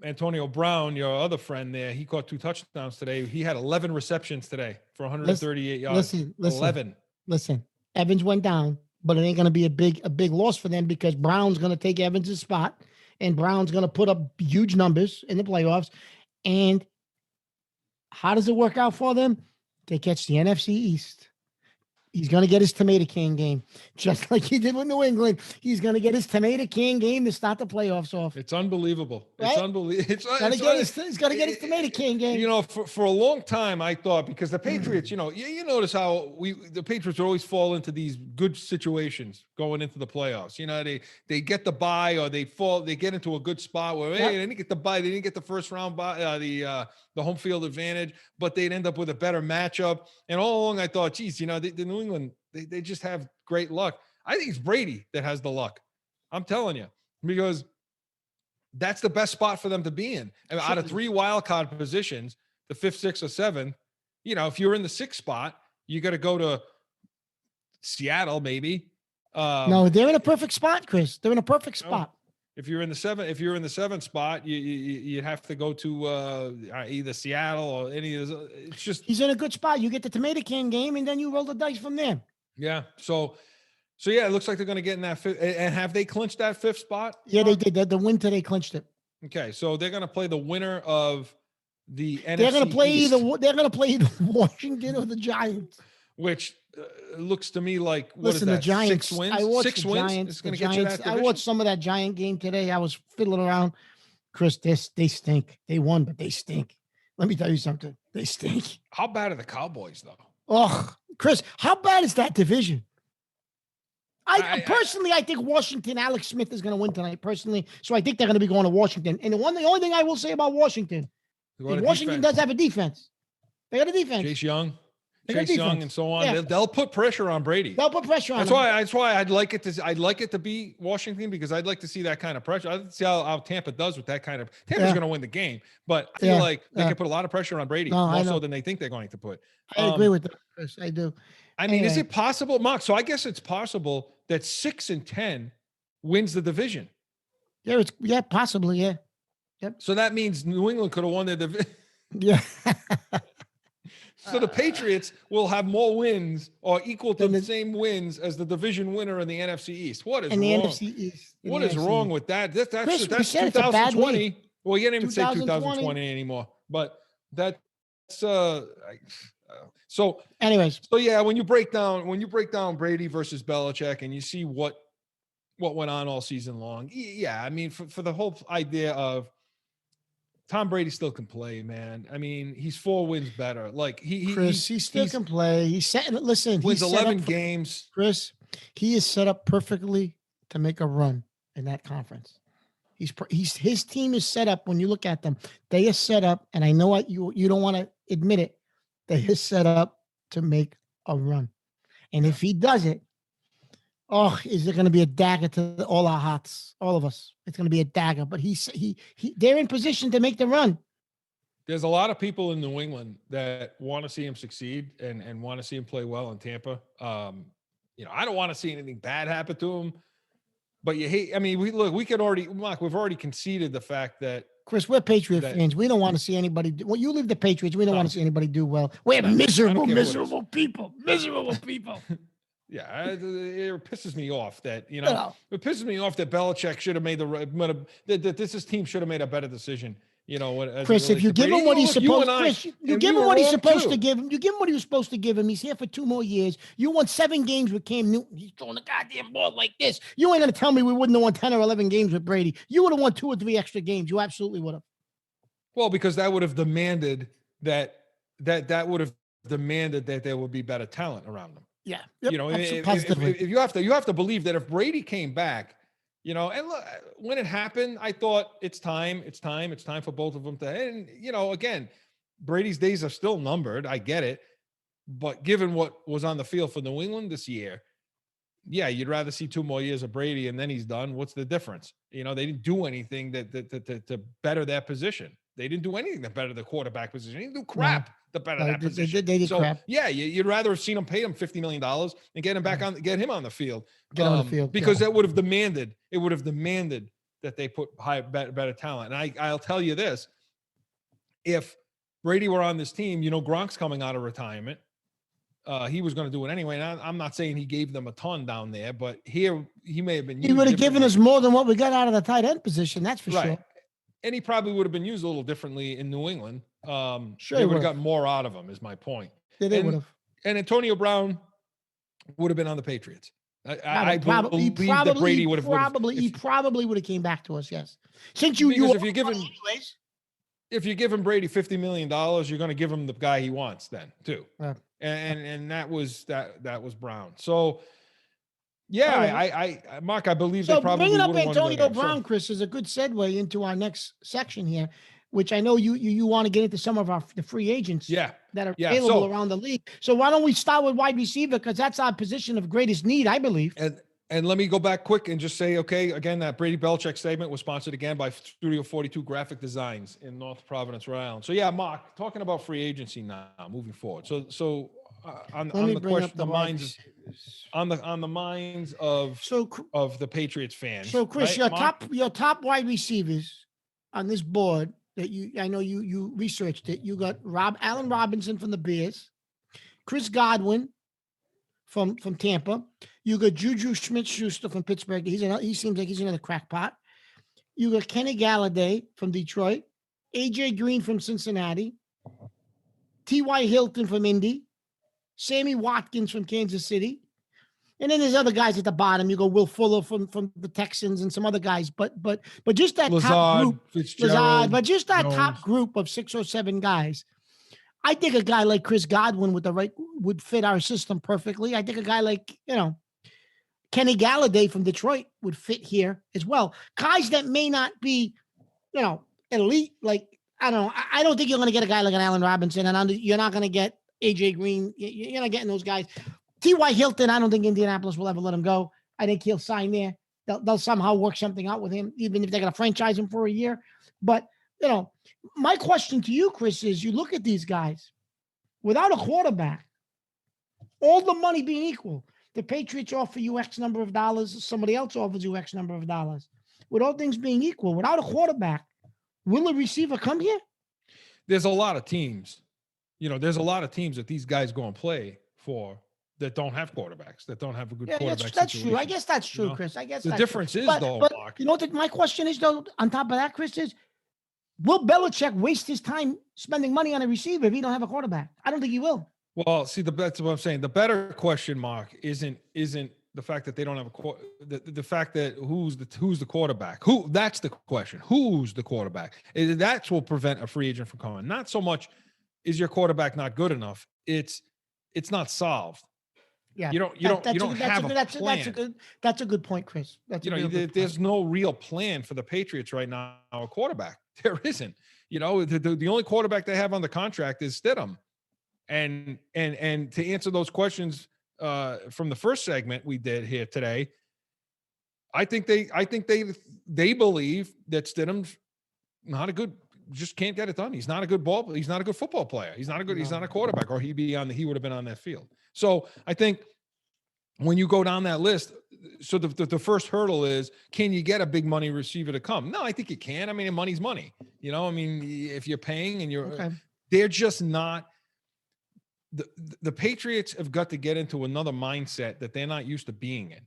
Antonio Brown, your other friend there, he caught 2 touchdowns today. He had 11 receptions today for 138 yards. Listen, Evans went down. But it ain't going to be a big loss for them because Brown's going to take Evans' spot, and Brown's going to put up huge numbers in the playoffs. And how does it work out for them? They catch the NFC East. He's going to get his tomato can game, just like he did with New England. He's going to get his tomato can game to start the playoffs off. It's unbelievable. Right? It's unbelievable. He's got to get his tomato can game. For a long time, I thought, because the Patriots, you notice how the Patriots always fall into these good situations going into the playoffs. They get the bye, or they get into a good spot where they didn't get the bye, they didn't get the first round bye, the home field advantage, but they'd end up with a better matchup. And all along I thought, geez, the New England, they just have great luck. I think it's Brady that has the luck. I'm telling you, because that's the best spot for them to be in. And out of 3 wild card positions, the 5th, 6th, or 7th, if you're in the 6th spot, you got to go to Seattle, maybe. No, they're in a perfect spot, Chris. They're in a perfect spot. If you're in the 7th spot, you'd have to go to either Seattle or any of those. It's just, he's in a good spot. You get the tomato can game, and then you roll the dice from there. Yeah. So yeah, it looks like they're going to get in that 5th. And have they clinched that 5th spot? Yeah, they did. The win today clinched it. Okay, so they're going to play the winner of the NFC. They're going to play East, either Washington or the Giants. Which looks to me like, listen, the Giants. 6 wins. I watched 6 the wins. Giants. It's going to get you that division. I watched some of that Giant game today. I was fiddling around. Chris, they stink. They won, but they stink. Let me tell you something. They stink. How bad are the Cowboys, though? Oh, Chris, how bad is that division? I personally think Washington, Alex Smith is going to win tonight, personally. So I think they're going to be going to Washington. And the only thing I will say about Washington, Washington does have a defense. They got a defense. Chase Young. They got Chase Young defense. and so on. Yeah. They'll put pressure on Brady. They'll put pressure on That's him. why. That's why I'd like it to be Washington, because I'd like to see that kind of pressure. I'd like to see how Tampa does with that kind of. Tampa's going to win the game, but I feel like they can put a lot of pressure on Brady, more so than they think they're going to put. I agree with that, Chris. I do. I mean, is it possible, Mark? So I guess it's possible that 6-10 wins the division. Yeah, possibly. Yeah. Yep. So that means New England could have won their division. Yeah. So the Patriots will have more wins or equal to the same wins as the division winner in the NFC East. What is wrong? NFC East. What is wrong with that? That's Chris, 2020. Well, you can't even say 2020 2020 anymore, but that's so anyways. So yeah, when you break down Brady versus Belichick and you see what went on all season long. Yeah, I mean, for the whole idea of Tom Brady still can play, man. I mean, he's 4 wins better. Like he still can play. He's set. Listen, wins he's 11 games. Chris, he is set up perfectly to make a run in that conference. His team is set up. When you look at them, they are set up, and I know what you don't want to admit it. They are set up to make a run, and if he does it, is it going to be a dagger to all our hearts, all of us? It's going to be a dagger. But they're in position to make the run. There's a lot of people in New England that want to see him succeed and want to see him play well in Tampa. I don't want to see anything bad happen to him. But you hate. I mean, we've already conceded the fact that. Chris, we're Patriot fans. We don't want to see anybody. When you leave the Patriots, we don't want to see anybody do well. We're miserable people. Miserable people. Yeah, it pisses me off that it pisses me off that Belichick should have made that this team should have made a better decision. Chris, if you give him what he's supposed, Chris, you give him what he's supposed to give him. You give him what he was supposed to give him. He's here for 2 more years. You won 7 games with Cam Newton. He's throwing the goddamn ball like this. You ain't gonna tell me we wouldn't have won 10 or 11 games with Brady. You would have won 2 or 3 extra games. You absolutely would have. Well, because that would have demanded that there would be better talent around them. Yeah. Yep, if you have to believe that if Brady came back, and look, when it happened, I thought it's time for both of them to, and again, Brady's days are still numbered. I get it. But given what was on the field for New England this year, yeah, you'd rather see 2 more years of Brady and then he's done. What's the difference? They didn't do anything to better that position. They didn't do anything to better the quarterback position. They didn't do crap to better that position. They did crap. Yeah, you'd rather have seen them pay him $50 million and get him on the field. Because that would have demanded. It would have demanded that they put better talent. And I'll tell you this: if Brady were on this team, Gronk's coming out of retirement. He was going to do it anyway. And I'm not saying he gave them a ton down there, but here he may have been. He would have given us more than what we got out of the tight end position. That's for sure. And he probably would have been used a little differently in New England. Sure, they would have got more out of him, is my point. Yeah, they would have. And Antonio Brown would have been on the Patriots. I believe that Brady would have. He probably would have came back to us. Yes, since if you're giving Brady $50 million, you're going to give him the guy he wants then too. And that was Brown. So. Yeah, Mark, I believe so. They probably bringing up Antonio Brown, Chris, is a good segue into our next section here, which I know you want to get into some of the free agents that are available around the league. So why don't we start with wide receiver, because that's our position of greatest need, I believe. And let me go back quick and just say, okay, again, that Brady Belichick segment was sponsored again by Studio 42 Graphic Designs in North Providence, Rhode Island. So yeah, Mark, talking about free agency now, moving forward. So on the question, the minds of the Patriots fans. So Chris, right, your top wide receivers on this board that I know you researched it. You got Allen Robinson from the Bears, Chris Godwin from Tampa. You got Juju Smith-Schuster from Pittsburgh. He seems like he's another crackpot. You got Kenny Galladay from Detroit, AJ Green from Cincinnati, T.Y. Hilton from Indy, Sammy Watkins from Kansas City. And then there's other guys at the bottom. You go Will Fuller from the Texans and some other guys. But just that top group, top group of 6 or 7 guys. I think a guy like Chris Godwin would fit our system perfectly. I think a guy like, Kenny Galladay from Detroit would fit here as well. Guys that may not be, elite like I don't know. I don't think you're going to get a guy like an Allen Robinson, and you're not going to get AJ Green. You're not getting those guys. T.Y. Hilton, I don't think Indianapolis will ever let him go. I think he'll sign there. They'll somehow work something out with him, even if they're going to franchise him for a year. But, my question to you, Chris, is you look at these guys without a quarterback, all the money being equal. The Patriots offer you X number of dollars. Somebody else offers you X number of dollars. With all things being equal, without a quarterback, will a receiver come here? There's a lot of teams. There's a lot of teams that these guys go and play for that don't have quarterbacks, that don't have a good quarterback. That's true. I guess that's true, Chris. I guess the that's difference true. is, but, though, but Mark. My question is, though, on top of that, Chris, is will Belichick waste his time spending money on a receiver if he don't have a quarterback? I don't think he will. Well, see, that's what I'm saying. The better question, Mark, isn't the fact that they don't have the fact that who's the quarterback. That's the question. Who's the quarterback? That's what will prevent a free agent from coming. Not so much is your quarterback not good enough. It's not solved. Yeah, you don't have a plan. That's a good point, Chris. There's no real plan for the Patriots right now. A quarterback, there isn't. The only quarterback they have on the contract is Stidham. And to answer those questions from the first segment we did here today, I think they believe that Stidham's not a good, just can't get it done. He's not a good football player. He's not a quarterback, or he would have been on that field. So I think when you go down that list, so the first hurdle is, can you get a big money receiver to come? No, I think you can. I mean, money's money. If you're paying and they're just not. The Patriots have got to get into another mindset that they're not used to being in.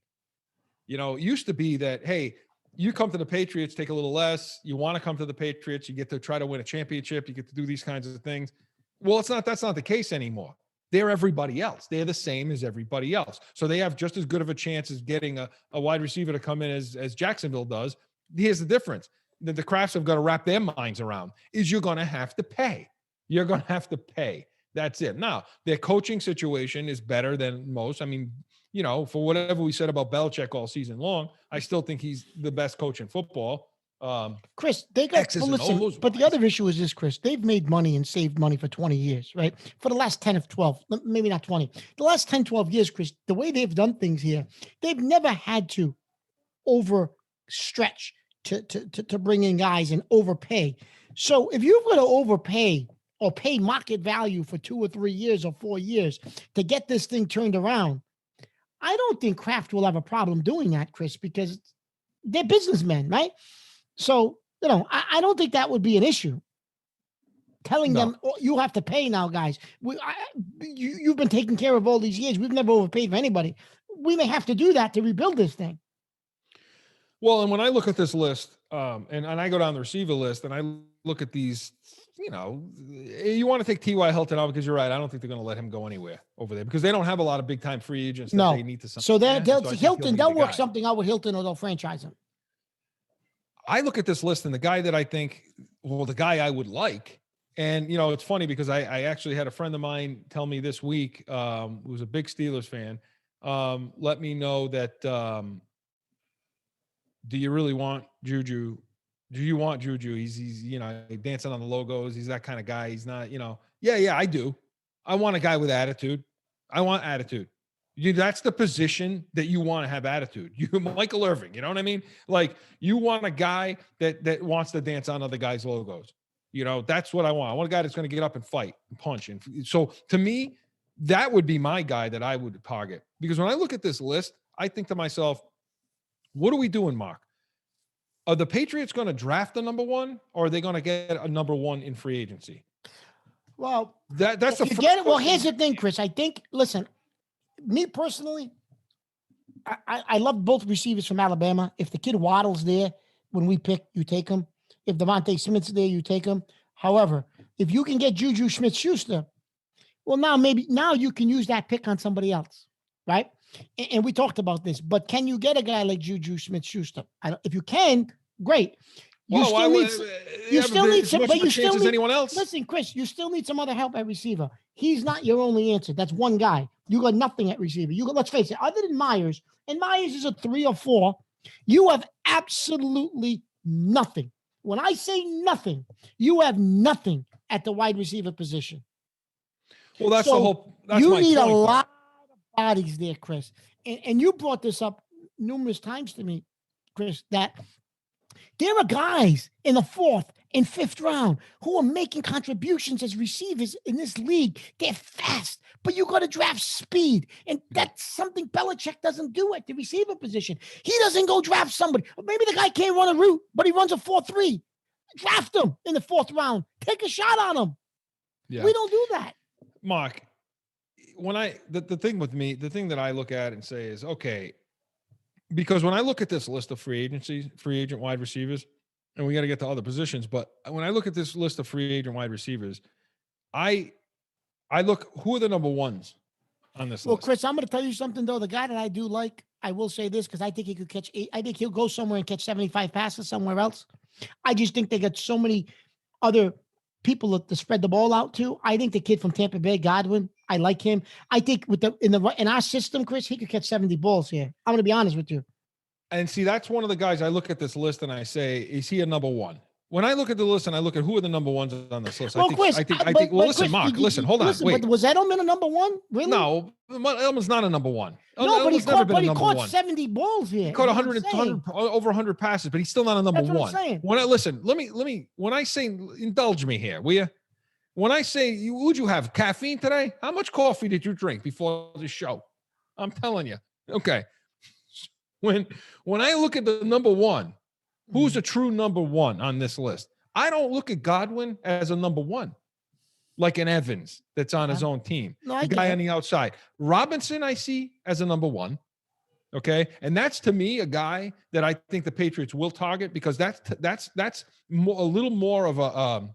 It used to be that, hey, you come to the Patriots, take a little less. You want to come to the Patriots, you get to try to win a championship. You get to do these kinds of things. Well, that's not the case anymore. They're everybody else. They're the same as everybody else. So they have just as good of a chance as getting a wide receiver to come in as Jacksonville does. Here's the difference. The Crafts have got to wrap their minds around is you're going to have to pay. You're going to have to pay. That's it. Now, their coaching situation is better than most. I mean, for whatever we said about Belichick all season long, I still think he's the best coach in football. Chris, they got but the other issue is this, Chris. They've made money and saved money for 20 years, right? For the last 10 or 12, maybe not 20. The last 10, 12 years, Chris, the way they've done things here, they've never had to overstretch to bring in guys and overpay. So if you've got to overpay or pay market value for 2 or 3 years or 4 years to get this thing turned around, I don't think Kraft will have a problem doing that, Chris, because they're businessmen, right? So, I don't think that would be an issue. Telling them, you have to pay now, guys. You've been taken care of all these years. We've never overpaid for anybody. We may have to do that to rebuild this thing. Well, and when I look at this list, and I go down the receiver list, and I look at these, you want to take T.Y. Hilton out because you're right. I don't think they're going to let him go anywhere over there because they don't have a lot of big time free agents that they need to sign. So they'll work something out with Hilton, or they'll franchise him. I look at this list, and the guy that I think, the guy I would like, and it's funny because I actually had a friend of mine tell me this week, who's a big Steelers fan, let me know that, do you really want Juju? Do you want Juju? He's dancing on the logos. He's that kind of guy. He's not, yeah, I do. I want a guy with attitude. I want attitude. That's the position that you want to have attitude. You, Michael Irvin, you know what I mean? Like, you want a guy that wants to dance on other guys' logos. That's what I want. I want a guy that's going to get up and fight and punch. And so to me, that would be my guy that I would target. Because when I look at this list, I think to myself, what are we doing, Mark? Are the Patriots going to draft the number one, or are they going to get a number one in free agency? Well, that's the get it. Well, here's the thing, Chris. I think, listen, me personally, I love both receivers from Alabama. If the kid Waddle's there when we pick, you take him. If Devontae Smith's there, you take him. However, if you can get Juju Smith-Schuster, well, now you can use that pick on somebody else, right? And we talked about this, but can you get a guy like Juju Smith-Schuster? If you can, great. You still need some, but you still need anyone else. Listen, Chris, you still need some other help at receiver. He's not your only answer. That's one guy. You got nothing at receiver. Let's face it, other than Myers, and Myers is a 3 or 4, you have absolutely nothing When I say nothing, you have nothing at the wide receiver position. Well, that's So the whole. That's you my need point, a though. lot of bodies there, Chris. And you brought this up numerous times to me, Chris, that there are guys in the 4th and 5th round who are making contributions as receivers in this league. They're fast, but you got to draft speed. And that's something Belichick doesn't do at the receiver position. He doesn't go draft somebody. Maybe the guy can't run a route, but he runs a 4.3. Draft him in the 4th round. Take a shot on him. Yeah. We don't do that. Mark, when the thing with me, the thing that I look at and say is, okay, because when I look at this list of free agent wide receivers, and we got to get to other positions, but when I look at this list of free agent wide receivers, I look, who are the number ones on this Well, list? Chris, I'm going to tell you something, though. The guy that I do like, I will say this, because I think he could catch 8. I think he'll go somewhere and catch 75 passes somewhere else. I just think they got so many other people to spread the ball out to. I think the kid from Tampa Bay, Godwin, I like him. I think in our system, Chris, he could catch 70 balls here. I'm going to be honest with you. And see, that's one of the guys I look at this list and I say, is he a number one? When I look at the list and I look at who are the number ones on this list, Well, I think, Chris, I think, but well, listen, Chris, Mark, listen, hold on, listen, wait. But was Edelman a number one? Really? No, Edelman's not a number one. No, but he caught one. 70 balls here. He caught Is what I'm saying. over 100 passes, but he's still not a number That's what I'm one. saying. When I listen, let me, when I say, indulge me here, will you? When I say, would you have caffeine today? How much coffee did you drink before the show? I'm telling you. Okay. When I look at the number one, who's a true number one on this list? I don't look at Godwin as a number one, like an Evans that's on his own team. No, the guy on the outside. Robinson, I see as a number one. Okay. And that's, to me, a guy that I think the Patriots will target, because that's more, a little more of a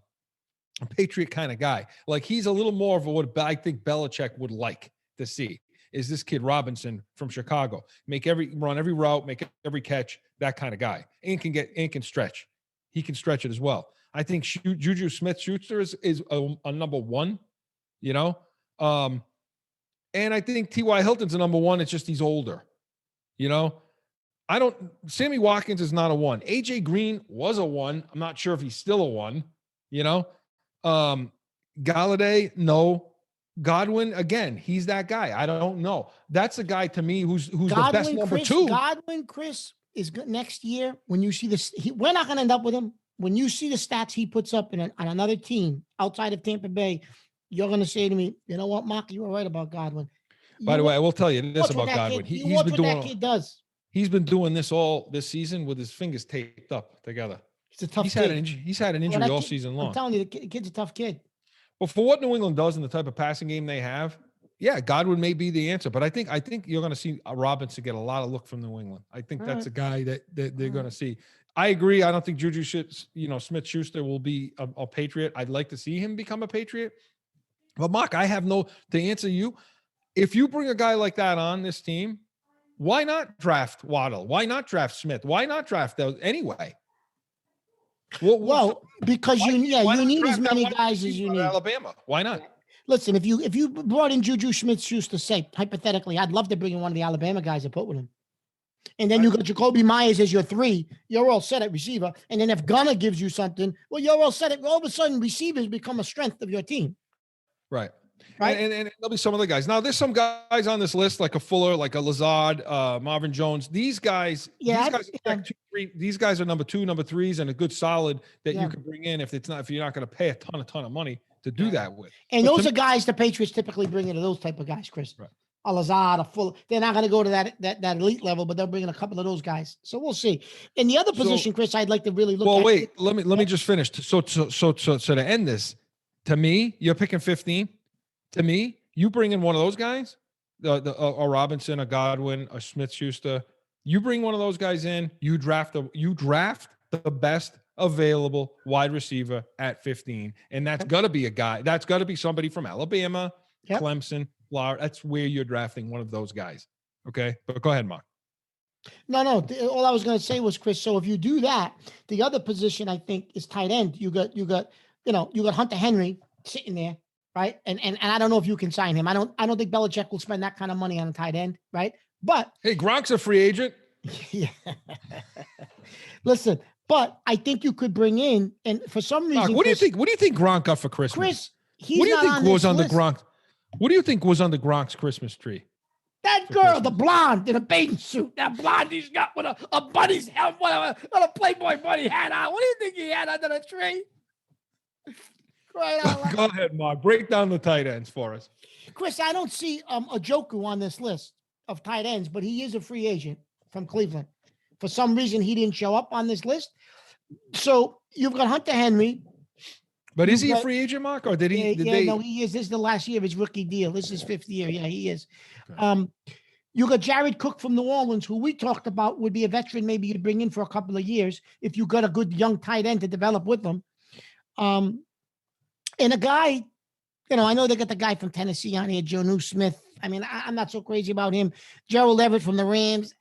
Patriot kind of guy. Like, he's a little more of what I think Belichick would like to see, is this kid Robinson from Chicago. Run every route, make every catch, that kind of guy. And can stretch. He can stretch it as well. I think Juju Smith-Schuster is a number one, you know? And I think T.Y. Hilton's a number one. It's just he's older, you know? Sammy Watkins is not a one. A.J. Green was a one. I'm not sure if he's still a one, you know? Galladay, no. Godwin, again, he's that guy. I don't know. That's a guy to me who's the best number two. Godwin, Chris, is good next year. When you see this, we're not going to end up with him. When you see the stats he puts up on another team outside of Tampa Bay, you're going to say to me, you know what, Mark, you were right about Godwin. By the way, I will tell you this about Godwin. He's been doing that kid does. He's been doing this all this season with his fingers taped up together. He's a tough kid. He's had an injury all season long. I'm telling you, the kid's a tough kid. Well, for what New England does and the type of passing game they have, yeah, Godwin may be the answer. But I think you're going to see Robinson get a lot of look from New England. I think that's a guy that they're going to see. I agree. I don't think Juju Smith-Schuster will be a Patriot. I'd like to see him become a Patriot. But Mark, to answer you, if you bring a guy like that on this team, why not draft Waddle? Why not draft Smith? Why not draft those anyway? Because you need as many guys as you need. Alabama. Why not? Listen, if you brought in Juju Smith-Schuster, say hypothetically, I'd love to bring in one of the Alabama guys and put with him. And then you got Jacoby Myers as your 3. You're all set at receiver. And then if Gunner gives you something, well, you're all set. All of a sudden, receivers become a strength of your team. Right. And there'll be some other guys. Now, there's some guys on this list, like a Fuller, like a Lazard, Marvin Jones. These guys are number 2, number 3s, and a good solid that you can bring in if you're not going to pay a ton of money to do that with. And those are guys the Patriots typically bring into those type of guys, Chris. Right. A Lazard, a Fuller. They're not going to go to that elite level, but they'll bring in a couple of those guys. So we'll see. In the other position, Chris, I'd like to really look at. Well, wait. Let me just finish. So to end this, to me, you're picking 15. To me, you bring in one of those guys, a Robinson, a Godwin, a Smith-Schuster. You bring one of those guys in. You draft the best available wide receiver at 15, and that's got to be a guy. That's got to be somebody from Alabama, Clemson, Florida. That's where you're drafting one of those guys. Okay, but go ahead, Mark. No. All I was going to say was, Chris. So if you do that, the other position I think is tight end. You got Hunter Henry sitting there, right? And I don't know if you can sign him. I don't think Belichick will spend that kind of money on a tight end, right? But hey, Gronk's a free agent. Yeah. Listen, But I think you could bring in, and for some reason, Mark, what do you think? What do you think Gronk got for Christmas? Chris, he's what do you not think on was this on the list. Gronk? What do you think was on the Gronk's Christmas tree? That for girl, Christmas? the blonde in a bathing suit, that blonde he's got with a bunny's head, with a Playboy bunny hat on. What do you think he had under the tree? Right on. Go ahead, Mark. Break down the tight ends for us. Chris, I don't see a Joku on this list of tight ends, but he is a free agent from Cleveland. For some reason, he didn't show up on this list. So you've got Hunter Henry. But is he a free agent, Mark, or did he? No, he is. This is the last year of his rookie deal. This is his 5th year. Yeah, he is. Okay. You got Jared Cook from New Orleans, who we talked about would be a veteran. Maybe you'd bring in for a couple of years if you got a good young tight end to develop with them. And a guy, I know they got the guy from Tennessee on here, Jonnu Smith. I mean, I'm not so crazy about him. Gerald Everett from the Rams.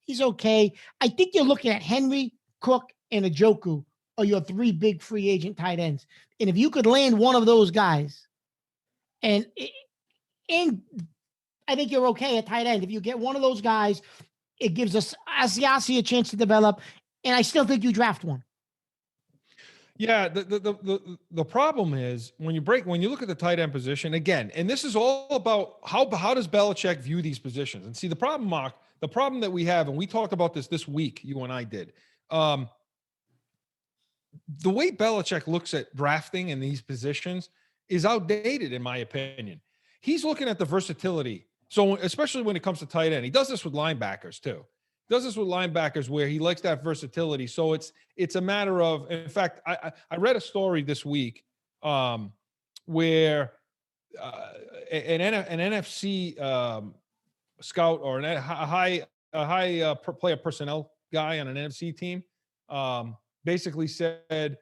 He's okay. I think you're looking at Henry, Cook, and Njoku are your 3 big free agent tight ends. And if you could land one of those guys, and I think you're okay at tight end. If you get one of those guys, it gives us Asiasi a chance to develop. And I still think you draft one. Yeah, the problem is when you look at the tight end position again, and this is all about how does Belichick view these positions? And see the problem, Mark, the problem that we have, and we talked about this week, you and I did. The way Belichick looks at drafting in these positions is outdated, in my opinion. He's looking at the versatility. So especially when it comes to tight end, he does this with linebackers too. Does this with linebackers where he likes that versatility. So it's a matter of, in fact, I read a story this week where an NFC scout or a high player personnel guy on an NFC team basically said,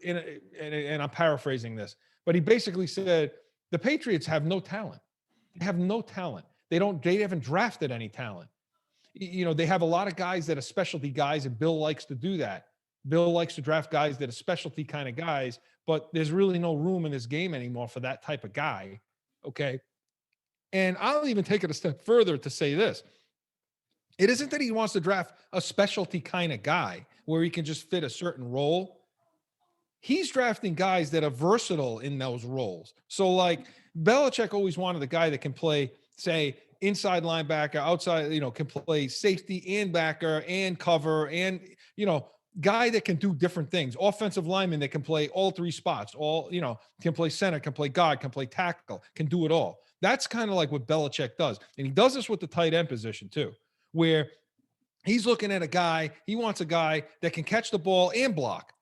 and I'm paraphrasing this, but he basically said the Patriots have no talent. They have no talent. They haven't drafted any talent. They have a lot of guys that are specialty guys, and Bill likes to do that. Bill likes to draft guys that are specialty kind of guys, but there's really no room in this game anymore for that type of guy. Okay. And I'll even take it a step further to say this. It isn't that he wants to draft a specialty kind of guy where he can just fit a certain role. He's drafting guys that are versatile in those roles. So like Belichick always wanted a guy that can play, say, inside linebacker, outside, can play safety and backer and cover and, guy that can do different things. Offensive lineman that can play all 3 spots, can play center, can play guard, can play tackle, can do it all. That's kind of like what Belichick does. And he does this with the tight end position too, where he's looking at a guy, he wants a guy that can catch the ball and block.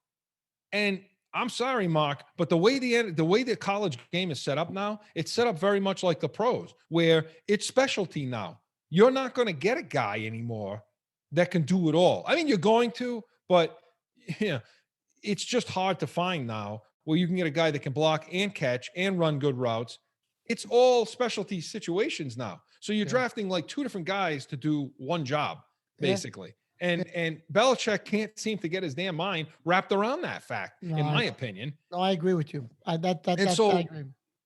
And I'm sorry, Mark, but the way the college game is set up now, it's set up very much like the pros, where it's specialty now. You're not going to get a guy anymore that can do it all. I mean, you're going to, but it's just hard to find now where you can get a guy that can block and catch and run good routes. It's all specialty situations now. So you're drafting like 2 different guys to do one job, basically. Yeah. And Belichick can't seem to get his damn mind wrapped around that fact, in my opinion. No, I agree with you. I agree.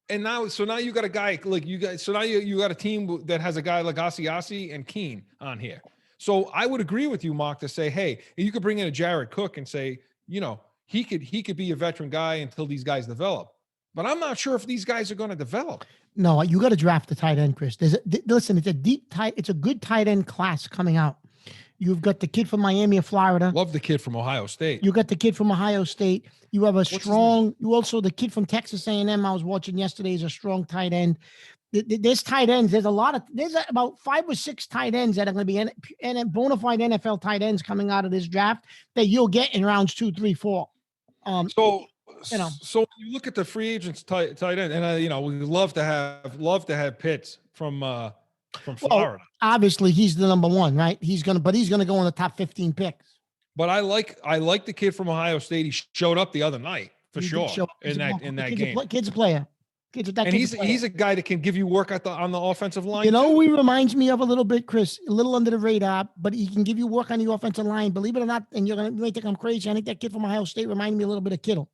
And now you got a guy like you guys. So now you got a team that has a guy like Asiasi and Keene on here. So I would agree with you, Mark, to say, hey, you could bring in a Jared Cook and say, he could be a veteran guy until these guys develop. But I'm not sure if these guys are going to develop. No, you got to draft the tight end, Chris. Listen, it's a good tight end class coming out. You've got the kid from Miami of Florida. Love the kid from Ohio State. You got the kid from Ohio State. You have the kid from Texas A&M I was watching yesterday is a strong tight end. There's tight ends. There's about 5 or 6 tight ends that are going to be bona fide NFL tight ends coming out of this draft that you'll get in rounds 2, 3, 4. So when you look at the free agents tight end, and we love to have Pitts from Florida. Well, obviously he's the number 1, right? He's gonna go in the top 15 picks. But I like the kid from Ohio State. He showed up the other night for sure in that game. Kid's a player. He's a guy that can give you work on the offensive line. He reminds me of a little bit, Chris, a little under the radar, but he can give you work on the offensive line. Believe it or not, and you may think I'm crazy. I think that kid from Ohio State reminded me a little bit of Kittle.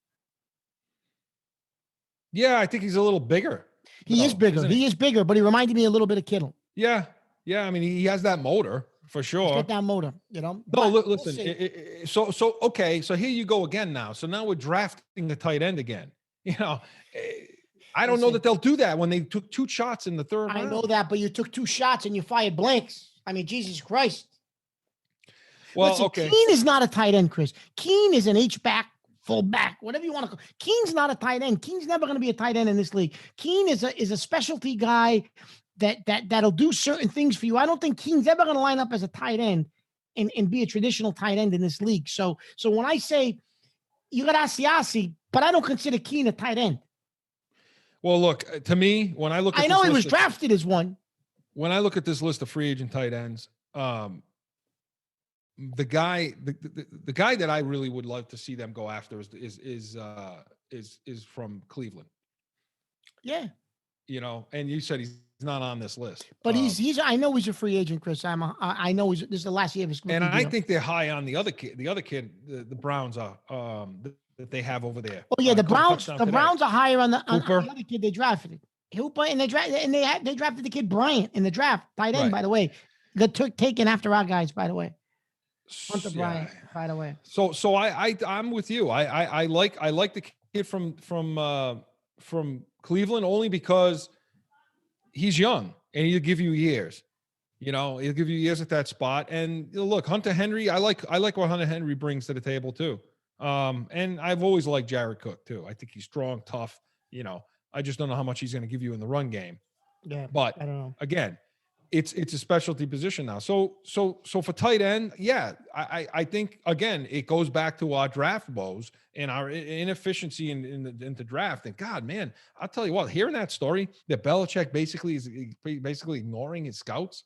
Yeah, I think he's a little bigger. He is bigger. He is bigger, but he reminded me a little bit of Kittle. Yeah. I mean, he has that motor for sure. Get that motor, No, But we'll listen. see. Okay. So here you go again now. So now we're drafting the tight end again. eh, I don't know Listen. that they'll do that when they took 2 shots in the third I round. know that, but you took 2 shots and you fired blanks. I mean, Jesus Christ. Well, Listen, okay. Keene is not a tight end, Chris. Keene is an H-back, full-back, whatever you want to call. Keene's not a tight end. Keene's never going to be a tight end in this league. Keene is a specialty guy that'll do certain things for you. I don't think Keene's ever going to line up as a tight end and be a traditional tight end in this league. So when I say you got Asiasi, but I don't consider Keene a tight end. Well, look, to me, when I look at I know this he was list drafted as one. when I look at this list of free agent tight ends, the guy that I really would love to see them go after is from Cleveland. Yeah. And you said he's not on this list. But he's I know he's a free agent, Chris. I know this is the last year of his and I deal. think they're high on the other kid. The other kid, the Browns are that they have over there. Oh yeah, the Browns. touchdown The today. Browns are higher on the Hooper. other kid they drafted. Hooper, and they drafted the kid Bryant in the draft, tight end, Right. by the way. Got taken after our guys, by the way. Hunter Yeah. Bryant, by the way. So I'm with you. I like the kid from Cleveland only because he's young and he'll give you years. He'll give you years at that spot. And look, Hunter Henry, I like what Hunter Henry brings to the table too. And I've always liked Jared Cook too. I think he's strong, tough. I just don't know how much he's going to give you in the run game. Yeah, But I don't know. again, it's a specialty position now. So for tight end, yeah, I think again it goes back to our draft woes and our inefficiency in the draft. And God, man, I'll tell you what, hearing that story that Belichick basically is ignoring his scouts.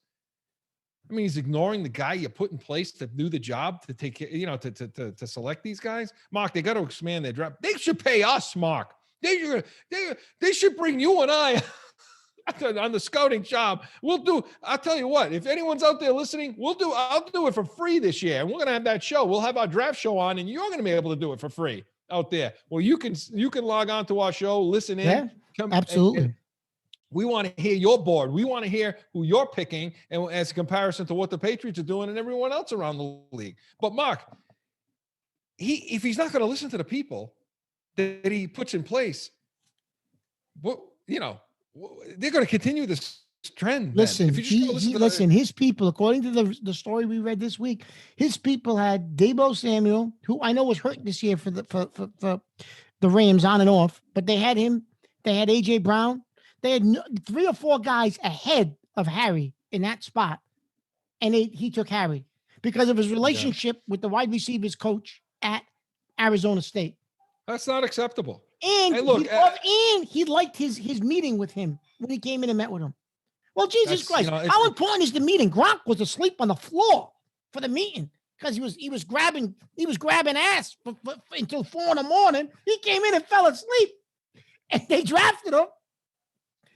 I mean, he's ignoring the guy you put in place to do the job to take care, to select these guys. Mark, they got to expand their draft. They should pay us, Mark. They should bring you and I on the scouting job. I'll tell you what, if anyone's out there listening, I'll do it for free this year. And we're going to have that show. We'll have our draft show on and you're going to be able to do it for free out there. Well, you can log on to our show, listen in. Yeah, absolutely. And we want to hear your board. We want to hear who you're picking and as a comparison to what the Patriots are doing and everyone else around the league. But Mark, if he's not going to listen to the people that he puts in place, they're going to continue this trend. Listen, listen his people, according to the story we read this week, his people had Deebo Samuel, who I know was hurt this year for the Rams on and off, but they had him. They had AJ Brown. They had 3 or 4 guys ahead of Harry in that spot, and he took Harry because of his relationship with the wide receivers coach at Arizona State. That's not acceptable. And hey, look, he liked his meeting with him when he came in and met with him. Well, Jesus Christ, how important is the meeting? Gronk was asleep on the floor for the meeting because he was grabbing ass until 4 a.m. He came in and fell asleep, and they drafted him.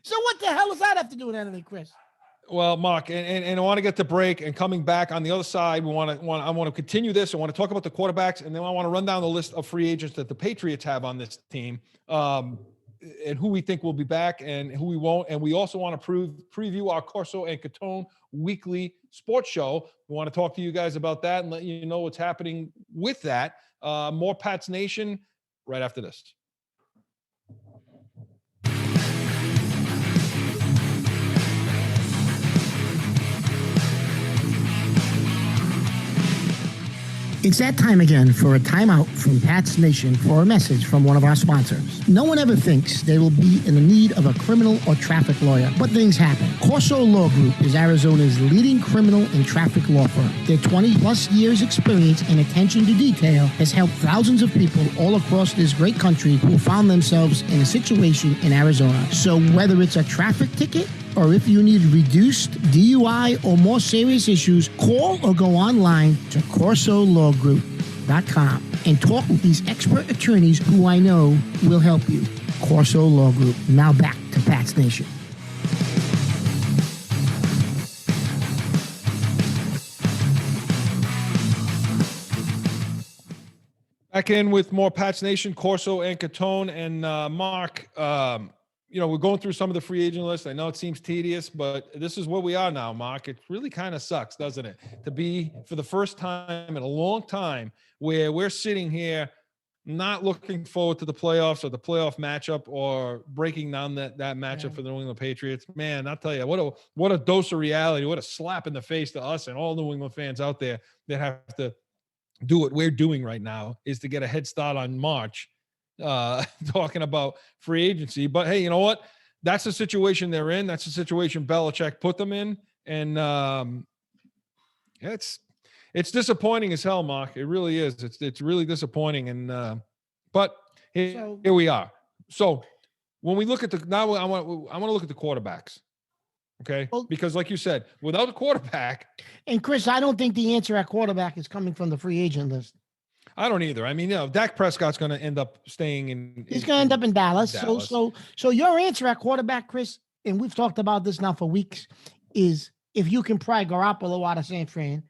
So what the hell does that have to do with anything, Chris? Well, Mark, and I want to get to break, and coming back on the other side, I want to continue this. I want to talk about the quarterbacks, and then I want to run down the list of free agents that the Patriots have on this team, and who we think will be back and who we won't. And we also want to preview our Corso and Catone weekly sports show. We want to talk to you guys about that and let you know what's happening with that. More Pats Nation right after this. It's that time again for a timeout from PATS Nation for a message from one of our sponsors. No one ever thinks they will be in the need of a criminal or traffic lawyer, but things happen. Corso Law Group is Arizona's leading criminal and traffic law firm. Their 20-plus years experience and attention to detail has helped thousands of people all across this great country who found themselves in a situation in Arizona. So whether it's a traffic ticket, or if you need reduced DUI or more serious issues, call or go online to CorsoLawGroup.com and talk with these expert attorneys who I know will help you. Corso Law Group. Now back to Pats Nation. Back in with more Pats Nation, Corso and Catone. And Mark, we're going through some of the free agent list. I know it seems tedious, but this is where we are now, Mark. It really kind of sucks, doesn't it? To be for the first time in a long time where we're sitting here not looking forward to the playoffs or the playoff matchup or breaking down that matchup for the New England Patriots. Man, I'll tell you, what a dose of reality, what a slap in the face to us and all New England fans out there that have to do what we're doing right now is to get a head start on March, talking about free agency. But hey, you know what? That's the situation they're in. That's the situation Belichick put them in. And it's disappointing as hell, Mark. It really is. It's really disappointing. And but here we are. So when we look at now I want to look at the quarterbacks. Okay. Well, because like you said, without a quarterback. And Chris, I don't think the answer at quarterback is coming from the free agent list. I don't either. I mean, Dak Prescott's going to end up staying He's going to end up in Dallas. So your answer at quarterback, Chris, and we've talked about this now for weeks, is if you can pry Garoppolo out of San Fran,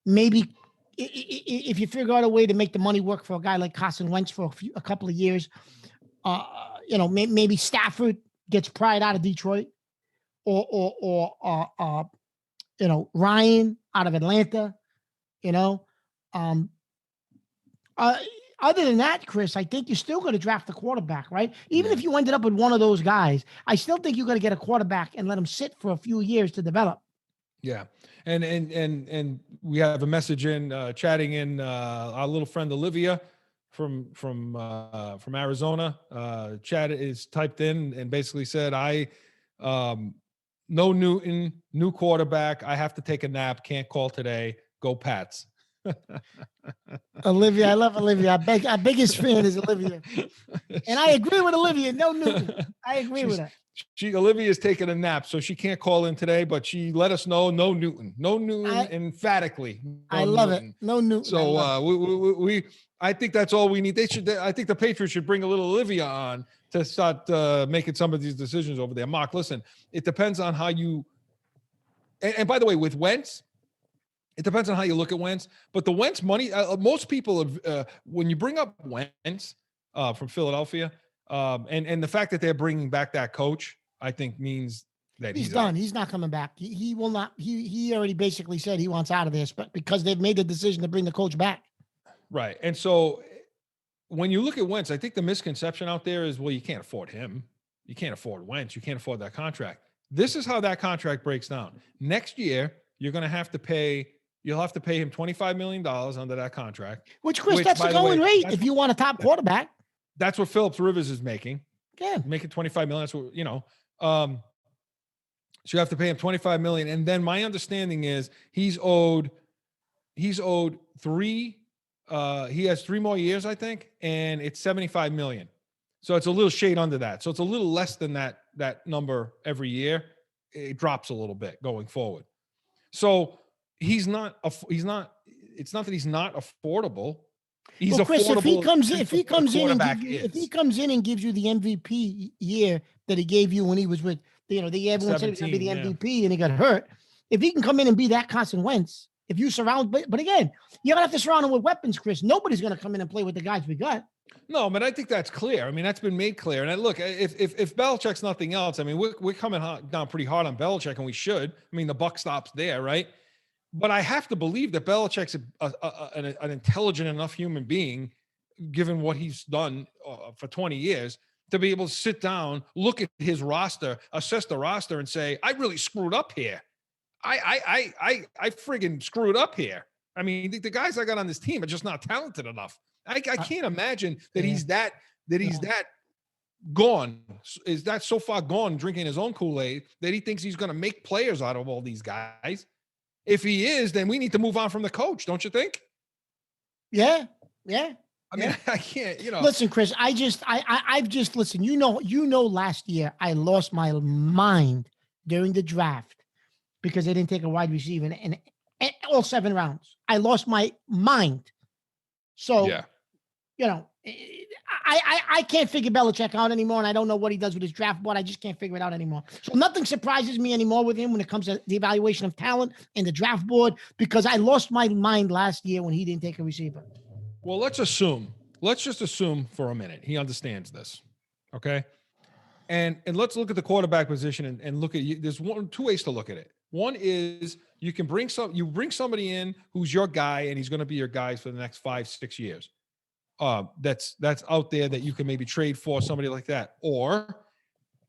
maybe if you figure out a way to make the money work for a guy like Carson Wentz for a couple of years, maybe Stafford gets pried out of Detroit. Or Ryan out of Atlanta, other than that, Chris, I think you're still going to draft the quarterback, right? Even if you ended up with one of those guys, I still think you're going to get a quarterback and let him sit for a few years to develop. Yeah. And we have a message in chatting in our little friend Olivia from Arizona. Chat is typed in and basically said, no Newton, new quarterback. I have to take a nap. Can't call today. Go Pats. Olivia, I love Olivia. Our biggest fan is Olivia. And I agree with Olivia. No Newton. I agree with her. Olivia's taking a nap, so she can't call in today, but she let us know no Newton. No Newton emphatically. No I love Newton. It. No Newton. So I think that's all we need. I think the Patriots should bring a little Olivia on to start making some of these decisions over there. Mark, listen, it depends on how you and by the way, with Wentz, it depends on how you look at Wentz. But the Wentz money, most people when you bring up Wentz from Philadelphia, and the fact that they're bringing back that coach, I think means that he's done. Out. He's not coming back. He will not. He already basically said he wants out of this, but because they've made the decision to bring the coach back. Right. And so when you look at Wentz, I think the misconception out there is, well, you can't afford him. You can't afford Wentz. You can't afford that contract. This is how that contract breaks down. Next year, you'll have to pay him $25 million under that contract. Which Chris, that's the going rate if you want a top quarterback. That's what Phillips Rivers is making. Yeah. Make it $25 million. That's what, so you have to pay him $25 million. And then my understanding is he's owed three. He has 3 more years, I think, and it's $75 million. So it's a little shade under that. So it's a little less than that number every year. It drops a little bit going forward. So it's not that he's not affordable. He's well, Chris, affordable. If he comes in and gives you the MVP year that he gave you when he was with, the year everyone said he was going to be the MVP and he got hurt. If he can come in and be that Carson Wentz, if you surround, but again, you're gonna have to surround him with weapons, Chris. Nobody's gonna come in and play with the guys we got. No, but I think that's clear. I mean, that's been made clear. And look, if Belichick's nothing else, I mean, we're coming down pretty hard on Belichick, and we should. I mean, the buck stops there, right? But I have to believe that Belichick's an intelligent enough human being, given what he's done for 20 years, to be able to sit down, look at his roster, assess the roster, and say, I really screwed up here. I friggin' screwed up here. I mean, the guys I got on this team are just not talented enough. I can't imagine that he's that gone. Is that so far gone, drinking his own Kool-Aid, that he thinks he's going to make players out of all these guys? If he is, then we need to move on from the coach, don't you think? Yeah. I mean, I can't, Listen, Chris, I've just listen. Last year I lost my mind during the draft because they didn't take a wide receiver in all 7 rounds. I lost my mind. So, I can't figure Belichick out anymore, and I don't know what he does with his draft board. I just can't figure it out anymore. So nothing surprises me anymore with him when it comes to the evaluation of talent and the draft board, because I lost my mind last year when he didn't take a receiver. Well, let's just assume for a minute he understands this, okay? And let's look at the quarterback position and look at there's two ways to look at it. One is you bring somebody in who's your guy and he's going to be your guy for the next 5-6 years. That's out there that you can maybe trade for somebody like that. Or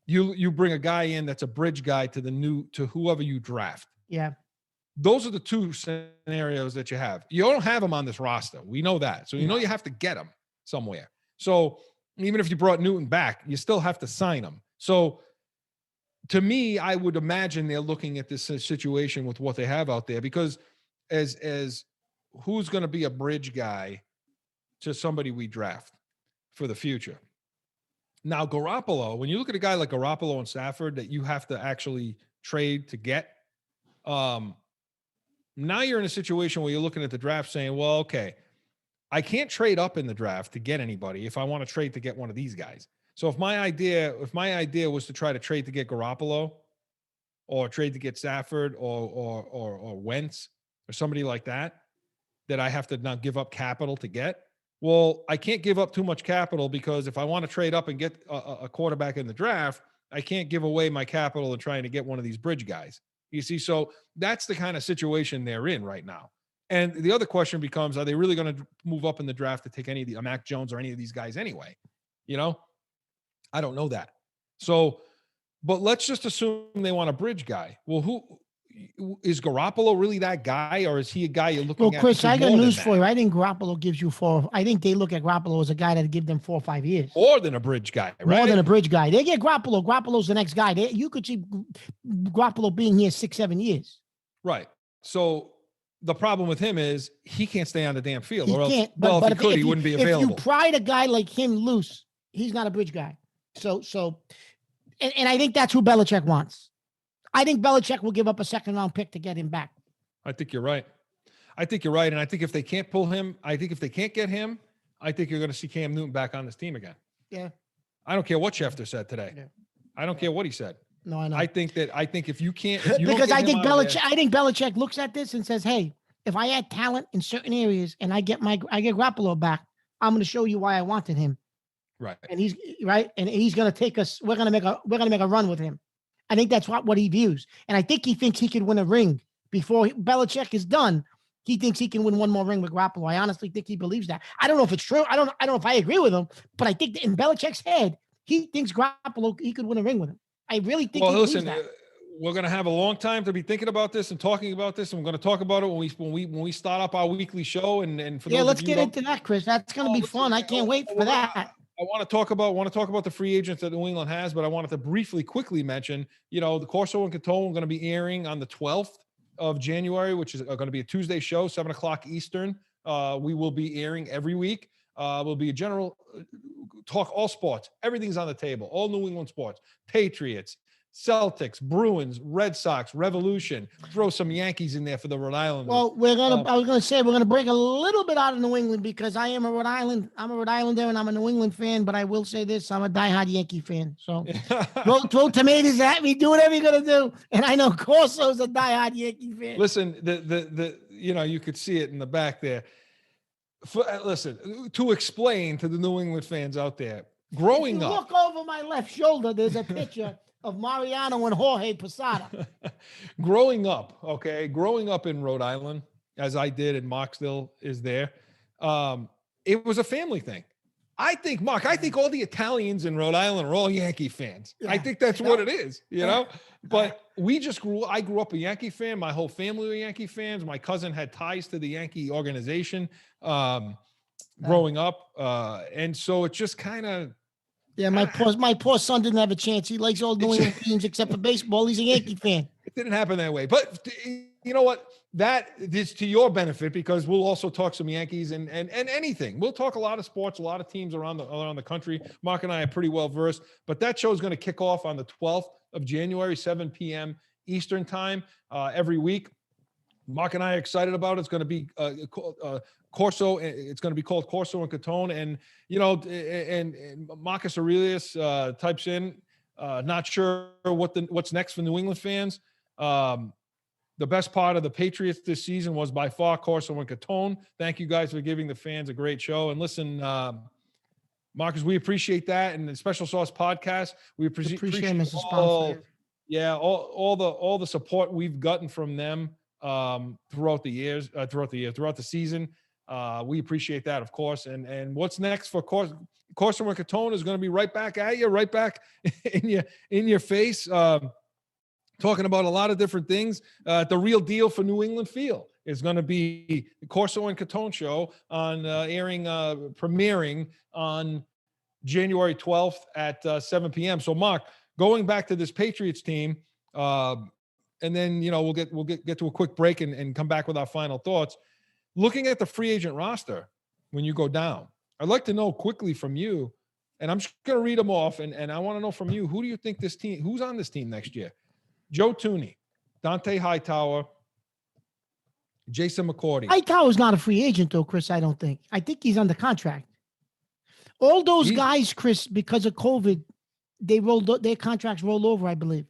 you bring a guy in that's a bridge guy to whoever you draft. Yeah. Those are the two scenarios that you have. You don't have them on this roster. We know that. So you have to get them somewhere. So even if you brought Newton back, you still have to sign him. So to me, I would imagine they're looking at this situation with what they have out there, because as who's going to be a bridge guy to somebody we draft for the future. Now, Garoppolo, when you look at a guy like Garoppolo and Stafford that you have to actually trade to get, now you're in a situation where you're looking at the draft saying, well, okay, I can't trade up in the draft to get anybody if I want to trade to get one of these guys. So if my idea was to try to trade to get Garoppolo or trade to get Stafford or Wentz or somebody like that I have to now give up capital to get, well, I can't give up too much capital, because if I want to trade up and get a quarterback in the draft, I can't give away my capital in trying to get one of these bridge guys. You see, so that's the kind of situation they're in right now. And the other question becomes, are they really going to move up in the draft to take any of the Mac Jones or any of these guys anyway? I don't know that. So, but let's just assume they want a bridge guy. Well, who is Garoppolo really that guy, or is he a guy you're looking at? Well, Chris, I got news for you. I think Garoppolo gives you I think they look at Garoppolo as a guy that give them 4 or 5 years. More than a bridge guy, right? More than a bridge guy. They get Garoppolo. Garoppolo's the next guy. You could see Garoppolo being here 6-7 years. Right. So the problem with him is he can't stay on the damn field. He can't. But if he could, he wouldn't be available. If you pried a guy like him loose, he's not a bridge guy. So, and I think that's who Belichick wants. I think Belichick will give up a second-round pick to get him back. I think you're right. And I think if they can't pull him, if they can't get him, I think you're going to see Cam Newton back on this team again. Yeah. I don't care what Schefter said today. Yeah. I don't care what he said. No, I know. I think if you can't, because I think Belichick looks at this and says, "Hey, if I add talent in certain areas and I get Garoppolo back, I'm going to show you why I wanted him." Right. And he's going to take us. We're going to make a run with him. I think that's what he views. And I think he thinks he could win a ring before Belichick is done. He thinks he can win one more ring with Garoppolo. I honestly think he believes that. I don't know if it's true. I don't know if I agree with him, but I think that in Belichick's head, he thinks Garoppolo, he could win a ring with him. I really think he believes that. We're going to have a long time to be thinking about this and talking about this, and we're going to talk about it when we start up our weekly show. And for let's get into that, Chris. That's going to be fun. I can't wait for that. I want to talk about the free agents that New England has, but I wanted to quickly mention, the Corso and Catone are going to be airing on the 12th of January, which is going to be a Tuesday show, 7:00 Eastern. We will be airing every week. Will be a general talk, all sports. Everything's on the table. All New England sports. Patriots, Celtics, Bruins, Red Sox, Revolution. Throw some Yankees in there for the Rhode Island. Well, I was gonna say we're gonna break a little bit out of New England, because I'm a Rhode Islander and I'm a New England fan. But I will say this: I'm a diehard Yankee fan. So throw tomatoes at me, do whatever you're gonna do. And I know Corso's a diehard Yankee fan. Listen, you could see it in the back there. Listen, to explain to the New England fans out there, growing up. Look over my left shoulder. There's a picture of Mariano and Jorge Posada. Growing up in Rhode Island, as I did, and Marksville is there, it was a family thing. I think all the Italians in Rhode Island are all Yankee fans. Yeah. I think that's what it is, But I grew up a Yankee fan. My whole family were Yankee fans. My cousin had ties to the Yankee organization growing up. And so it just kind of, yeah, my poor son didn't have a chance. He likes all New England teams except for baseball. He's a Yankee fan. It didn't happen that way. But you know what? That is to your benefit, because we'll also talk some Yankees and anything. We'll talk a lot of sports, a lot of teams around the country. Mark and I are pretty well versed. But that show is going to kick off on the 12th of January, 7 p.m. Eastern time every week. Mark and I are excited about it. It's going to be Corso. It's going to be called Corso and Catone. And, and Marcus Aurelius types in, not sure what's next for New England fans. The best part of the Patriots this season was by far Corso and Catone. Thank you guys for giving the fans a great show. And listen, Marcus, we appreciate that. And the Special Sauce Podcast, we appreciate him as a all, sponsor. yeah, all the support we've gotten from them throughout the season. We appreciate that, of course. And what's next for Corso and Catone is going to be right back at you, right back in your face, talking about a lot of different things. The Real Deal for New England Field is going to be the Corso and Catone show on premiering on January 12th at 7 p.m. So, Mark, going back to this Patriots team, and then we'll get to a quick break and come back with our final thoughts. Looking at the free agent roster when you go down, I'd like to know quickly from you, and I'm just going to read them off, and I want to know from you, who do you think who's on this team next year? Joe Thuney, Dante Hightower, Jason McCourty. Hightower's not a free agent, though, Chris, I don't think. I think he's under contract. All those guys, Chris, because of COVID, their contracts rolled over, I believe.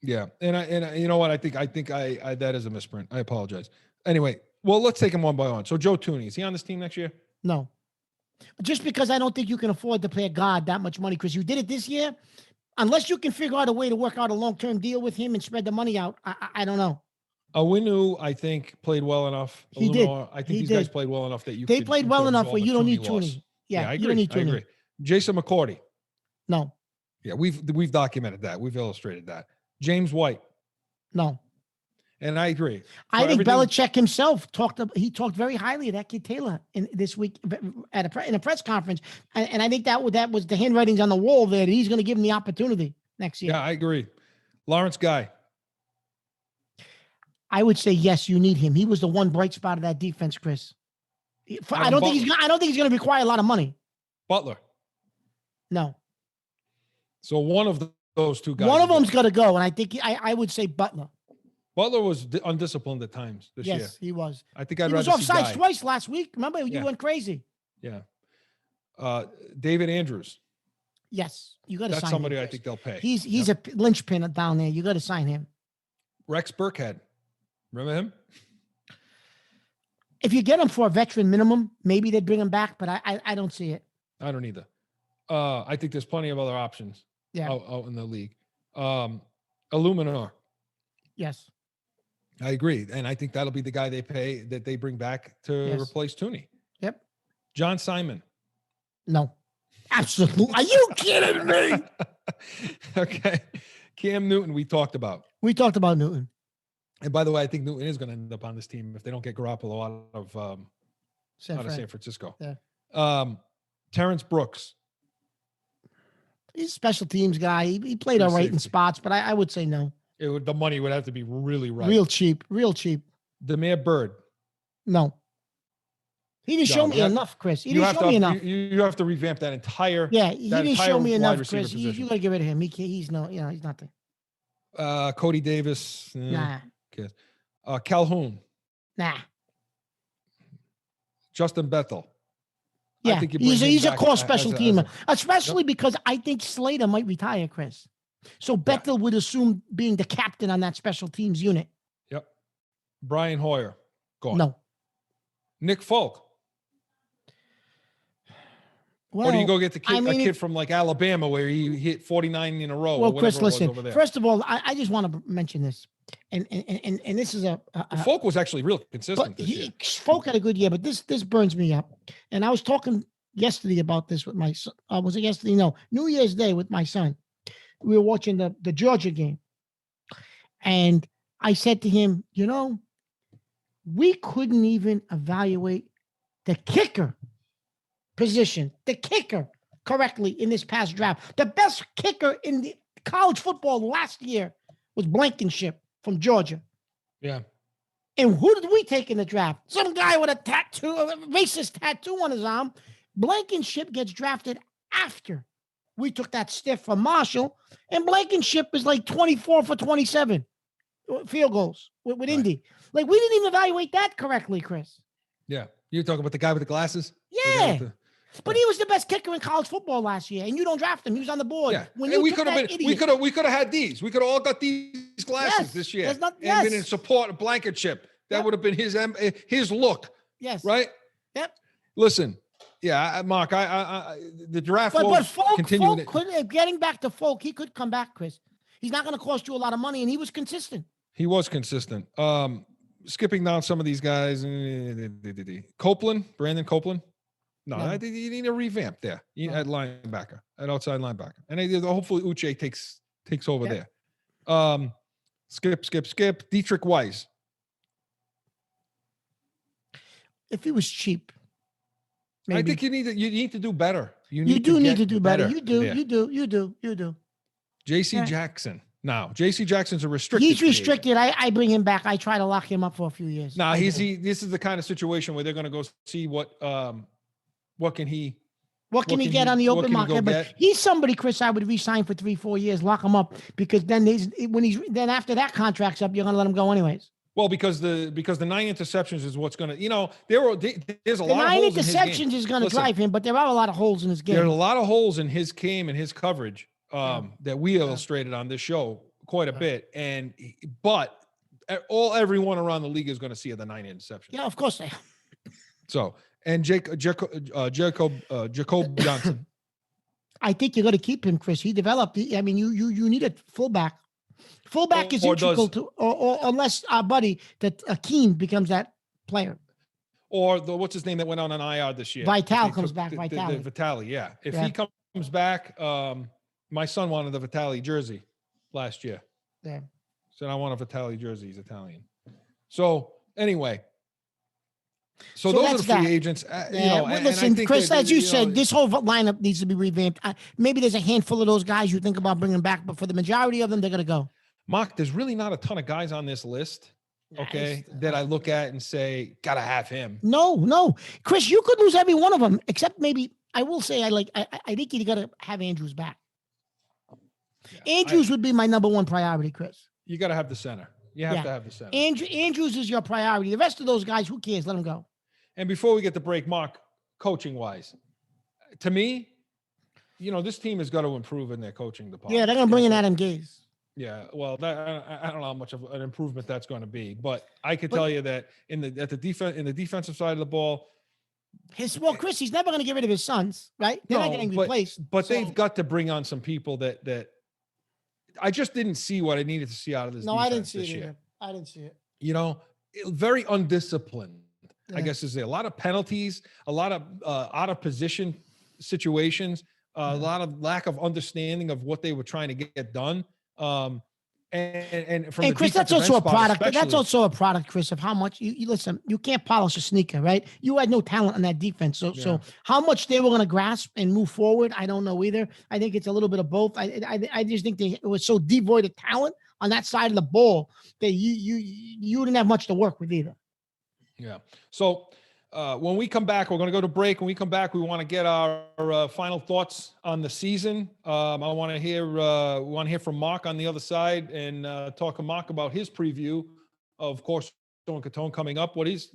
Yeah, and I you know what? I think I that is a misprint. I apologize. Anyway, well, let's take them one by one. So Joe Thuney, is he on this team next year? No. Just because I don't think you can afford to pay a guard that much money, Chris. You did it this year. Unless you can figure out a way to work out a long-term deal with him and spread the money out, I don't know. Awinu, I think, played well enough. He did. I think these guys played well enough that They played well enough where you don't need Thuney. Yeah, I agree. You don't need Thuney. I agree. Jason McCourty. No. Yeah, we've documented that. We've illustrated that. James White. No. And I agree. I think Belichick himself talked very highly of that kid Taylor this week in a press conference, and I think that was the handwritings on the wall there that he's going to give him the opportunity next year. Yeah, I agree. Lawrence Guy. I would say yes, you need him. He was the one bright spot of that defense, Chris. I don't think he's going to require a lot of money. Butler. No. So one of those two guys. One of them's got to go, and I think I would say Butler. Butler was undisciplined at times this year. Yes, he was. I think he was offsides twice last week. Remember, you went crazy. Yeah. David Andrews. Yes, you got to sign him. That's somebody I think they'll pay. He's a linchpin down there. You got to sign him. Rex Burkhead. Remember him? If you get him for a veteran minimum, maybe they'd bring him back, but I don't see it. I don't either. I think there's plenty of other options out in the league. Illuminor. Yes. I agree. And I think that'll be the guy they bring back to replace Thuney. Yep. John Simon. No. Absolutely. Are you kidding me? Okay. Cam Newton, we talked about. We talked about Newton. And by the way, I think Newton is going to end up on this team if they don't get Garoppolo out of San Francisco. Yeah. Terrence Brooks. He's a special teams guy. He played all right in spots, but I would say no. The money would have to be really right. Real cheap. Demir Bird. No. He didn't show me enough, Chris. He didn't show me enough. You have to revamp that entire. Yeah, he didn't show me enough, Chris. You got to get rid of him. He's nothing. Cody Davis. Nah. Calhoun. Nah. Justin Bethel. Yeah, he's a core special teamer, especially because I think Slater might retire, Chris. So Bethel would assume being the captain on that special teams unit. Yep. Brian Hoyer. Gone. No. Nick Folk. Well, or do you go get a kid from like Alabama where he hit 49 in a row? Well, Chris, listen. First of all, I just want to mention this, and this is Folk was actually real consistent. Folk had a good year, but this burns me up. And I was talking yesterday about this with my son. Was it yesterday? No, New Year's Day with my son. We were watching the Georgia game, and I said to him, we couldn't even evaluate the kicker position, correctly in this past draft. The best kicker in the college football last year was Blankenship from Georgia. Yeah. And who did we take in the draft? Some guy with a racist tattoo on his arm. Blankenship gets drafted after we took that stiff from Marshall, and Blankenship is like 24 for 27 field goals with Indy. Like, we didn't even evaluate that correctly, Chris. Yeah. You're talking about the guy with the glasses? Yeah. But he was the best kicker in college football last year, and you don't draft him. He was on the board. Yeah. We could have had these. We could have all got these glasses this year. And been in support of Blankenship. That would have been his look. Yes. Right? Yep. Listen, Yeah, Mark, the draft But will Folk, continue. getting back to Folk, he could come back, Chris. He's not going to cost you a lot of money, and he was consistent. He was consistent. Skipping down some of these guys, Copeland, Brandon Copeland. No, No. you need a revamp there. At linebacker, at outside linebacker, and hopefully Uche takes over there. Skip. Dietrich Weiss. If he was cheap, maybe. I think you need to do better. You need to do better. You do. J.C. Yeah. Jackson. Now, J.C. Jackson's a restricted. He's restricted. I bring him back. I try to lock him up for a few years. Now this is the kind of situation where they're going to go see what can he get on the open market. But he's somebody, Chris, I would re-sign for 3-4 years, lock him up, because then after that contract's up, you're going to let him go anyways. Well, because the 9 interceptions is what's going to, there's a lot of holes in his game. 9 interceptions is going to drive him, but there are a lot of holes in his game. There are a lot of holes in his game and his coverage that we illustrated on this show quite a bit. But everyone around the league is going to see the 9 interceptions. Yeah, of course they are. So, and Jacob Johnson. I think you're going to keep him, Chris. He developed. You need a fullback. Fullback is integral to, or unless our buddy Akeem becomes that player. Or what's his name that went on an IR this year? Vital comes back. Vitale, yeah. If he comes back, my son wanted the Vitale jersey last year. Yeah. Said I want a Vitale jersey. He's Italian. So anyway. So those are the free agents. Listen, Chris, as you said, this whole lineup needs to be revamped. Maybe there's a handful of those guys you think about bringing back, but for the majority of them, they're going to go. Mark, there's really not a ton of guys on this list, that I look at and say, gotta have him. No. Chris, you could lose every one of them, except maybe, I will say, I think you got to have Andrews back. Yeah, Andrews would be my number one priority, Chris. You got to have the center. You have to have the center. Andrews is your priority. The rest of those guys, who cares? Let them go. And before we get the break, Mark, coaching-wise, to me, this team has got to improve in their coaching department. Yeah, they're going to bring in Adam Gase. Yeah, well, I don't know how much of an improvement that's going to be, but I can tell you that in the defensive side of the ball, Chris, he's never going to get rid of his sons, right? They're not getting replaced. But they've got to bring on some people that I just didn't see what I needed to see out of this. No, I didn't see this it year. either. I didn't see it. Very undisciplined. Yeah. I guess is there a lot of penalties, a lot of out of position situations, a lot of lack of understanding of what they were trying to get done. And Chris, that's also a product. That's also a product, Chris, of how much you listen. You can't polish a sneaker, right? You had no talent on that defense, so how much they were going to grasp and move forward, I don't know either. I think it's a little bit of both. I just think it was so devoid of talent on that side of the ball that you didn't have much to work with either. Yeah. So when we come back, we're going to go to break. When we come back, we want to get our final thoughts on the season. I want to hear from Mark on the other side and talk to Mark about his preview of Corso and Catone coming up. What his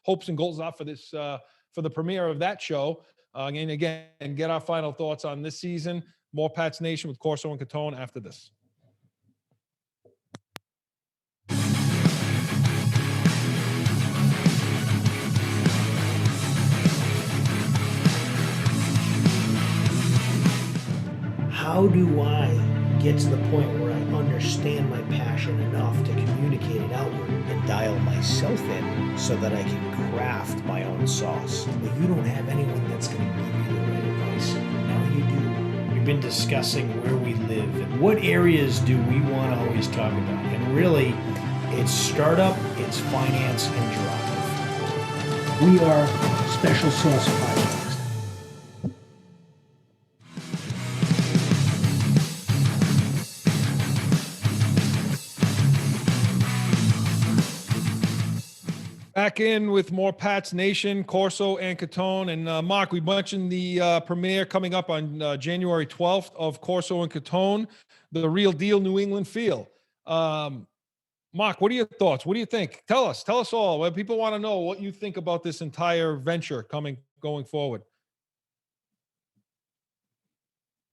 hopes and goals are for this for the premiere of that show. And get our final thoughts on this season. More Pats Nation with Corso and Catone after this. How do I get to the point where I understand my passion enough to communicate it outward and dial myself in so that I can craft my own sauce? But you don't have anyone that's going to give you the right advice. Now you do. We've been discussing where we live and what areas do we want to always talk about. And really, it's startup, it's finance, and drive. We are Special Sauce Podcast. Back in with more Pats Nation, Corso and Catone. And Mark, we mentioned the premiere coming up on January 12th of Corso and Catone, the real deal New England feel. Mark, what are your thoughts? What do you think? Tell us all. Well, people want to know what you think about this entire venture going forward.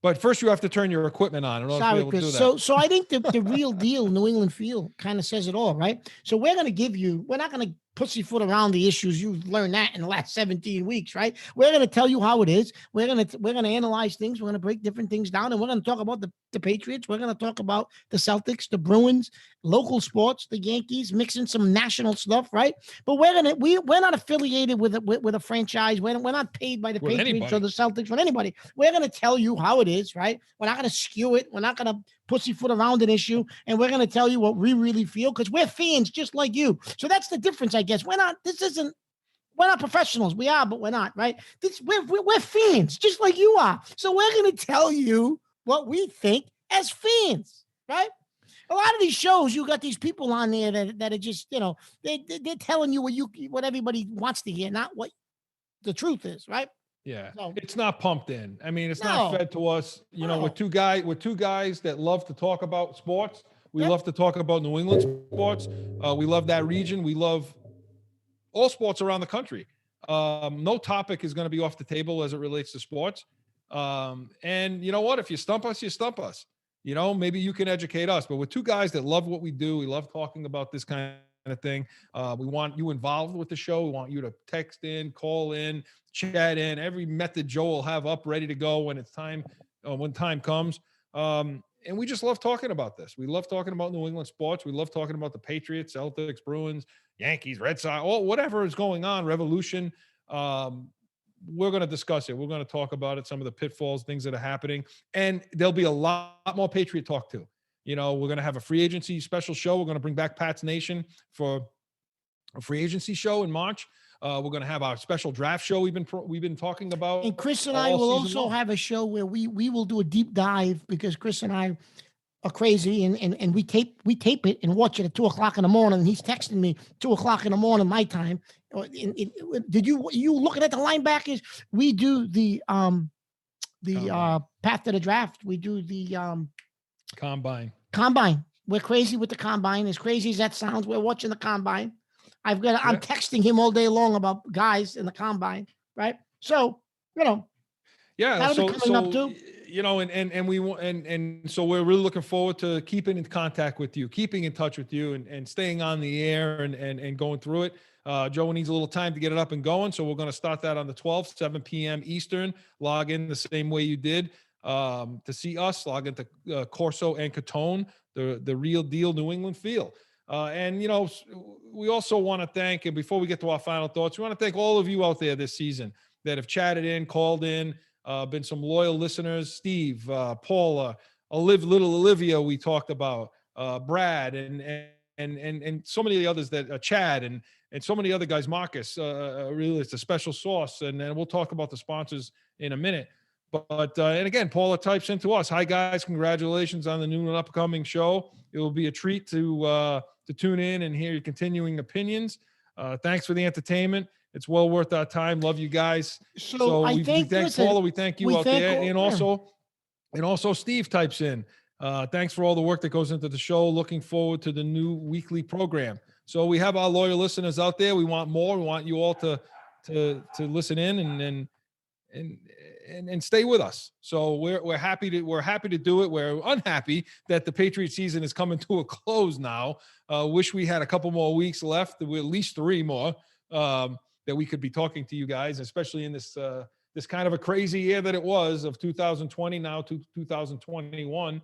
But first, you have to turn your equipment on in order to be able to do that. So I think the real deal New England feel kind of says it all, right? So we're not going to pussyfoot around the issues. You've learned that in the last 17 weeks, right? We're going to tell you how it is. We're going to analyze things. We're going to break different things down, and we're going to talk about the Patriots. We're going to talk about the Celtics, the Bruins, local sports, the Yankees, mixing some national stuff, right? But we're not affiliated with a franchise. We're not paid by the With Patriots anybody. or the Celtics, with anybody. We're going to tell you how it is, right? We're not going to skew it. We're not going to pussyfoot around an issue, and we're going to tell you what we really feel because we're fans just like you. So that's the difference, I guess. We're not professionals. We are, but we're not, right? We're fans just like you are. So we're going to tell you what we think as fans, right? A lot of these shows, you got these people on there that are just, they're telling you what everybody wants to hear, not what the truth is, right? Yeah, So- it's not pumped in. I mean, it's No. not fed to us. No. With two guys that love to talk about sports. We Yep. love to talk about New England sports. We love that region. We love all sports around the country. No topic is going to be off the table as it relates to sports. And you know what? If you stump us, you stump us. Maybe you can educate us. But with two guys that love what we do, we love talking about this kind of thing. We want you involved with the show. We want you to text in, call in, chat in, every method Joe will have up ready to go when it's time, when time comes. And we just love talking about this. We love talking about New England sports. We love talking about the Patriots, Celtics, Bruins, Yankees, Red Sox, whatever is going on, Revolution. We're going to discuss it. We're going to talk about it, some of the pitfalls, things that are happening. And there'll be a lot more Patriot talk too. We're going to have a free agency special show. We're going to bring back Pat's Nation for a free agency show in March. We're going to have our special draft show we've been talking about. And Chris and I all will season also long. have a show where we will do a deep dive because Chris and I are crazy and we tape it and watch it at 2:00 in the morning. And he's texting me 2:00 in the morning my time. Did you looking at the linebackers? We do the path to the draft. We do the Combine. We're crazy with the combine. As crazy as that sounds, we're watching the combine. I'm Yeah. texting him all day long about guys in the combine, right? So, Yeah. that'll be coming up too. And we want, and so we're really looking forward to keeping in contact with you, keeping in touch with you and staying on the air and going through it. Joe needs a little time to get it up and going. So we're going to start that on the 12th, 7 p.m. Eastern. Log in the same way you did to see us. Log into Corso and Catone, the real deal New England feel. And we also want to thank, and before we get to our final thoughts, we want to thank all of you out there this season that have chatted in, called in, been some loyal listeners. Steve, Paula, little Olivia, we talked about, Brad, and so many of the others that Chad and so many other guys. Marcus, really, it's a special sauce, and we'll talk about the sponsors in a minute. But and again, Paula types into us. Hi guys, congratulations on the new and upcoming show. It will be a treat to tune in and hear your continuing opinions. Thanks for the entertainment. It's well worth our time. Love you guys. So I we think, thank listen, Paula. We thank you we out thank there, all- and also Steve types in. Thanks for all the work that goes into the show. Looking forward to the new weekly program. So we have our loyal listeners out there. We want more. We want you all to listen in and stay with us. So we're happy to do it. We're unhappy that the Patriot season is coming to a close now. Wish we had a couple more weeks left, at least 3 more, that we could be talking to you guys, especially in this kind of a crazy year that it was of 2020 now to 2021,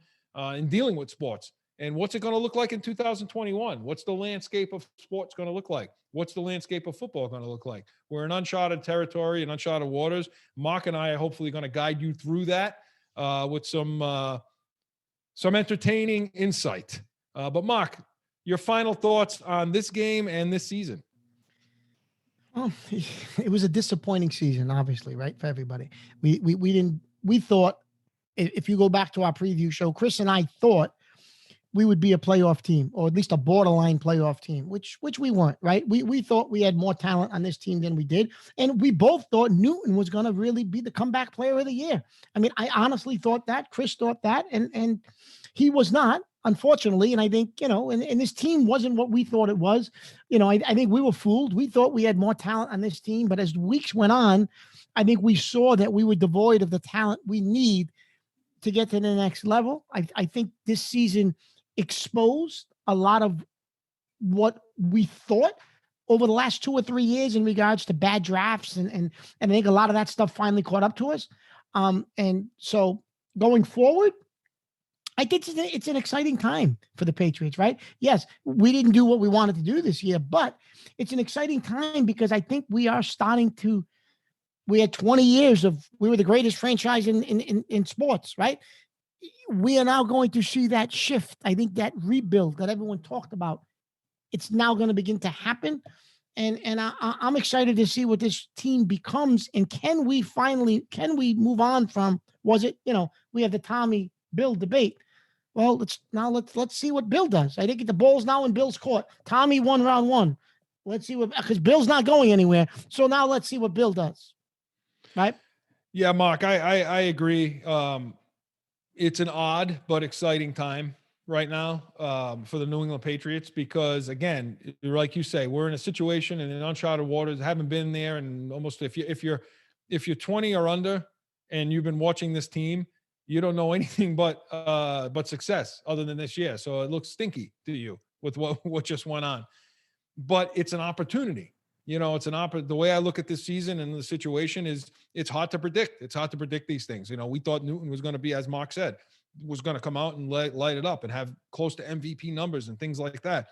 in dealing with sports. And what's it going to look like in 2021? What's the landscape of sports going to look like? What's the landscape of football going to look like? We're in uncharted territory and uncharted waters. Mark and I are hopefully going to guide you through that with some entertaining insight. But Mark, your final thoughts on this game and this season? Well, it was a disappointing season, obviously, right, for everybody. We thought, if you go back to our preview show, Chris and I thought we would be a playoff team, or at least a borderline playoff team, which we weren't, right? We thought we had more talent on this team than we did. And we both thought Newton was going to really be the comeback player of the year. I mean, I honestly thought that. Chris thought that, and he was not, unfortunately. And I think, and this team wasn't what we thought it was. I think we were fooled. We thought we had more talent on this team, but as weeks went on, I think we saw that we were devoid of the talent we need to get to the next level. I think this season exposed a lot of what we thought over the last 2 or 3 years in regards to bad drafts, and I think a lot of that stuff finally caught up to us. And so going forward, I think it's an exciting time for the Patriots, right? Yes, we didn't do what we wanted to do this year, but it's an exciting time because I think we are starting to. We had 20 years of we were the greatest franchise in sports, right? We are now going to see that shift. I think that rebuild that everyone talked about, it's now going to begin to happen. And I'm excited to see what this team becomes. And can we move on from, was it, we have the Tommy Bill debate. Well, let's see what Bill does. I think the ball's now in Bill's court. Tommy won round one. Let's see because Bill's not going anywhere. So now let's see what Bill does. Right? Yeah, Mark, I agree. It's an odd but exciting time right now for the New England Patriots because, again, like you say, we're in a situation in uncharted waters. Haven't been there, and almost if you're 20 or under and you've been watching this team, you don't know anything but success other than this year. So it looks stinky to you with what just went on. But it's an opportunity. It's the way I look at this season and the situation is it's hard to predict. It's hard to predict these things. We thought Newton was going to be, as Mark said, was going to come out and light it up and have close to MVP numbers and things like that.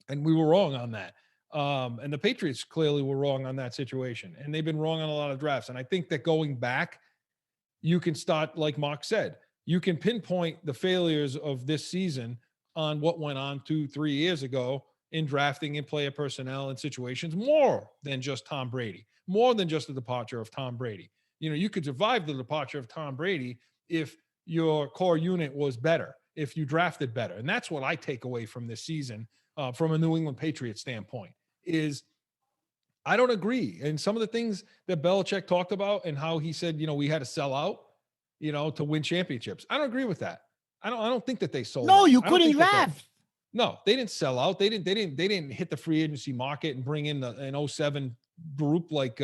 And we were wrong on that. And the Patriots clearly were wrong on that situation. And they've been wrong on a lot of drafts. And I think that going back, you can start, like Mark said, you can pinpoint the failures of this season on what went on 2-3 years ago in drafting and player personnel and situations more than just Tom Brady, more than just the departure of Tom Brady. You could survive the departure of Tom Brady if your core unit was better, if you drafted better. And that's what I take away from this season from a New England Patriots standpoint is I don't agree. And some of the things that Belichick talked about and how he said, we had to sell out, to win championships. I don't agree with that. I don't think that they sold. No, out. you couldn't draft. No, they didn't sell out. They didn't hit the free agency market and bring in an 07 group like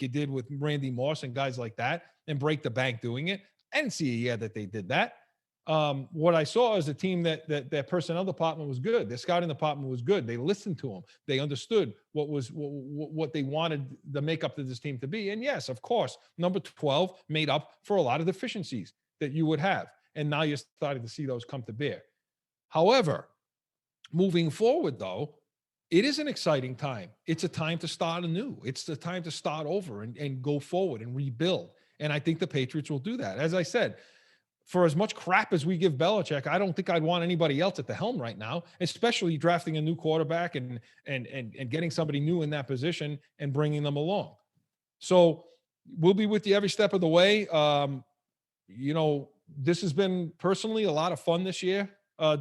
you did with Randy Moss and guys like that and break the bank doing it. I didn't see a year that they did that. What I saw is a team that personnel department was good. Their scouting department was good. They listened to them. They understood what they wanted the makeup of this team to be. And yes, of course, number 12 made up for a lot of deficiencies that you would have. And now you're starting to see those come to bear. However, moving forward, though, it is an exciting time. It's a time to start anew. It's the time to start over and go forward and rebuild. And I think the Patriots will do that. As I said, for as much crap as we give Belichick, I don't think I'd want anybody else at the helm right now, especially drafting a new quarterback and getting somebody new in that position and bringing them along. So we'll be with you every step of the way. This has been personally a lot of fun this year.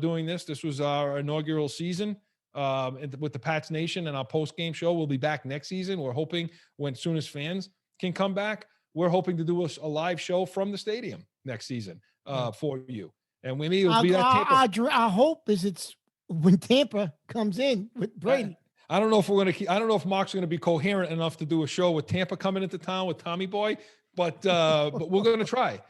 Doing this. This was our inaugural season with the Pats Nation and our post-game show. We'll be back next season. We're hoping soon as fans can come back, we're hoping to do a live show from the stadium next season for you. And maybe it'll be that Tampa. Our hope is it's when Tampa comes in with Brady. I don't know if I don't know if Mark's going to be coherent enough to do a show with Tampa coming into town with Tommy Boy, but we're going to try.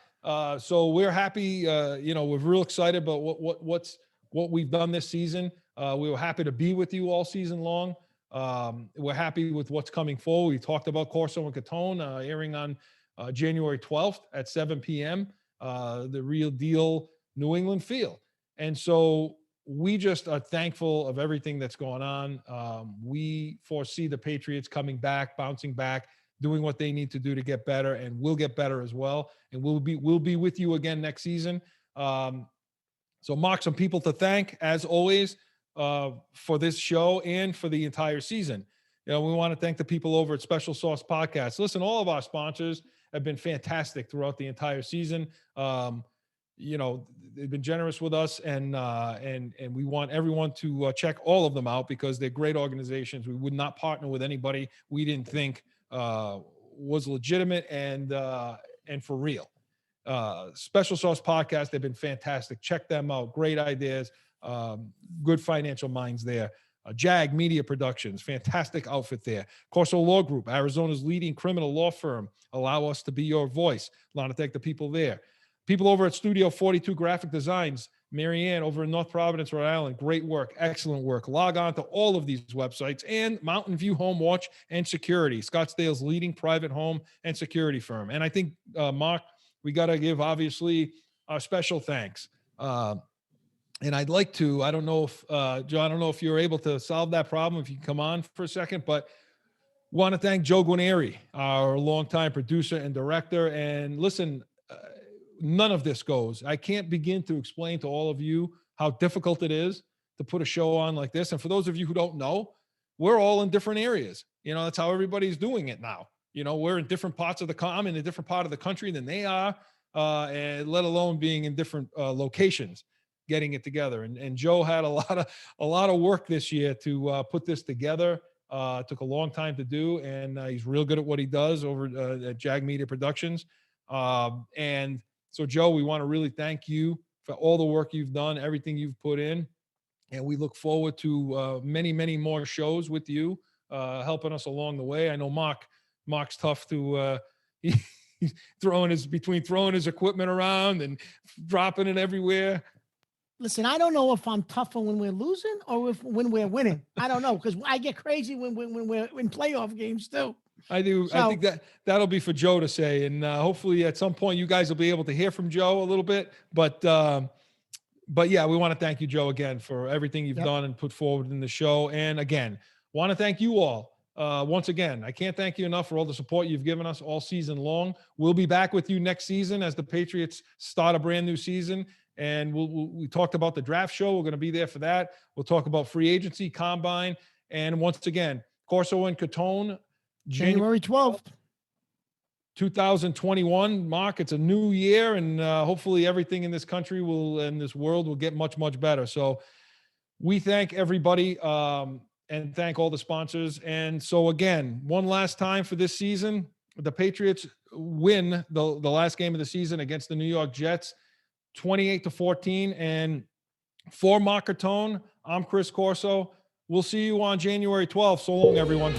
So we're happy. We're real excited about what we've done this season. We were happy to be with you all season long. We're happy with what's coming forward. We talked about Corso and Catone airing on January 12th at 7 p.m. The Real Deal New England feel. And so we just are thankful of everything that's going on. We foresee the Patriots coming back, bouncing back, doing what they need to do to get better, and we'll get better as well. And we'll be with you again next season. So Mark, some people to thank as always for this show and for the entire season. We want to thank the people over at Special Sauce Podcast. Listen, all of our sponsors have been fantastic throughout the entire season. They've been generous with us, and we want everyone to check all of them out because they're great organizations. We would not partner with anybody we didn't think was legitimate and for real. Special Sauce Podcast, they've been fantastic. Check them out. Great ideas. Good financial minds there. JAG Media Productions, fantastic outfit there. Corso Law Group, Arizona's leading criminal law firm. Allow us to be your voice. I want to thank the people there. People over at Studio 42 Graphic Designs, Marianne over in North Providence, Rhode Island. Great work. Excellent work. Log on to all of these websites. And Mountain View Home Watch and Security, Scottsdale's leading private home and security firm. And I think, Mark, we got to give, obviously, a special thanks. And I'd like to, I don't know if, Joe, I don't know if you're able to solve that problem, if you can come on for a second, but want to thank Joe Guarneri, our longtime producer and director. And listen, none of this goes. I can't begin to explain to all of you how difficult it is to put a show on like this. And for those of you who don't know, we're all in different areas. You know, that's how everybody's doing it now. You know, we're in different parts of I'm in a different part of the country than they are, and let alone being in different locations, getting it together. And Joe had a lot of work this year to put this together. Took a long time to do, and he's real good at what he does over at Jag Media Productions. And so, Joe, we want to really thank you for all the work you've done, everything you've put in, and we look forward to many, many more shows with you, helping us along the way. I know Mark's tough to he's throwing his equipment around and dropping it everywhere. Listen, I don't know if I'm tougher when we're losing or when we're winning. I don't know, because I get crazy when we're in playoff games too. I do. So, I think that'll be for Joe to say, and hopefully at some point you guys will be able to hear from Joe a little bit. But yeah, we want to thank you, Joe, again for everything you've done and put forward in the show. And again, want to thank you all once again. I can't thank you enough for all the support you've given us all season long. We'll be back with you next season as the Patriots start a brand new season. And we talked about the draft show. We're going to be there for that. We'll talk about free agency, combine, and once again, Corso and Catone, January 12th, 2021. Mark, it's a new year, and hopefully everything in this country in this world will get much, much better. So we thank everybody and thank all the sponsors. And so again, one last time for this season, the Patriots win the last game of the season against the New York Jets, 28-14. And for Mark Catone, I'm Chris Corso. We'll see you on January 12th. So long, everyone.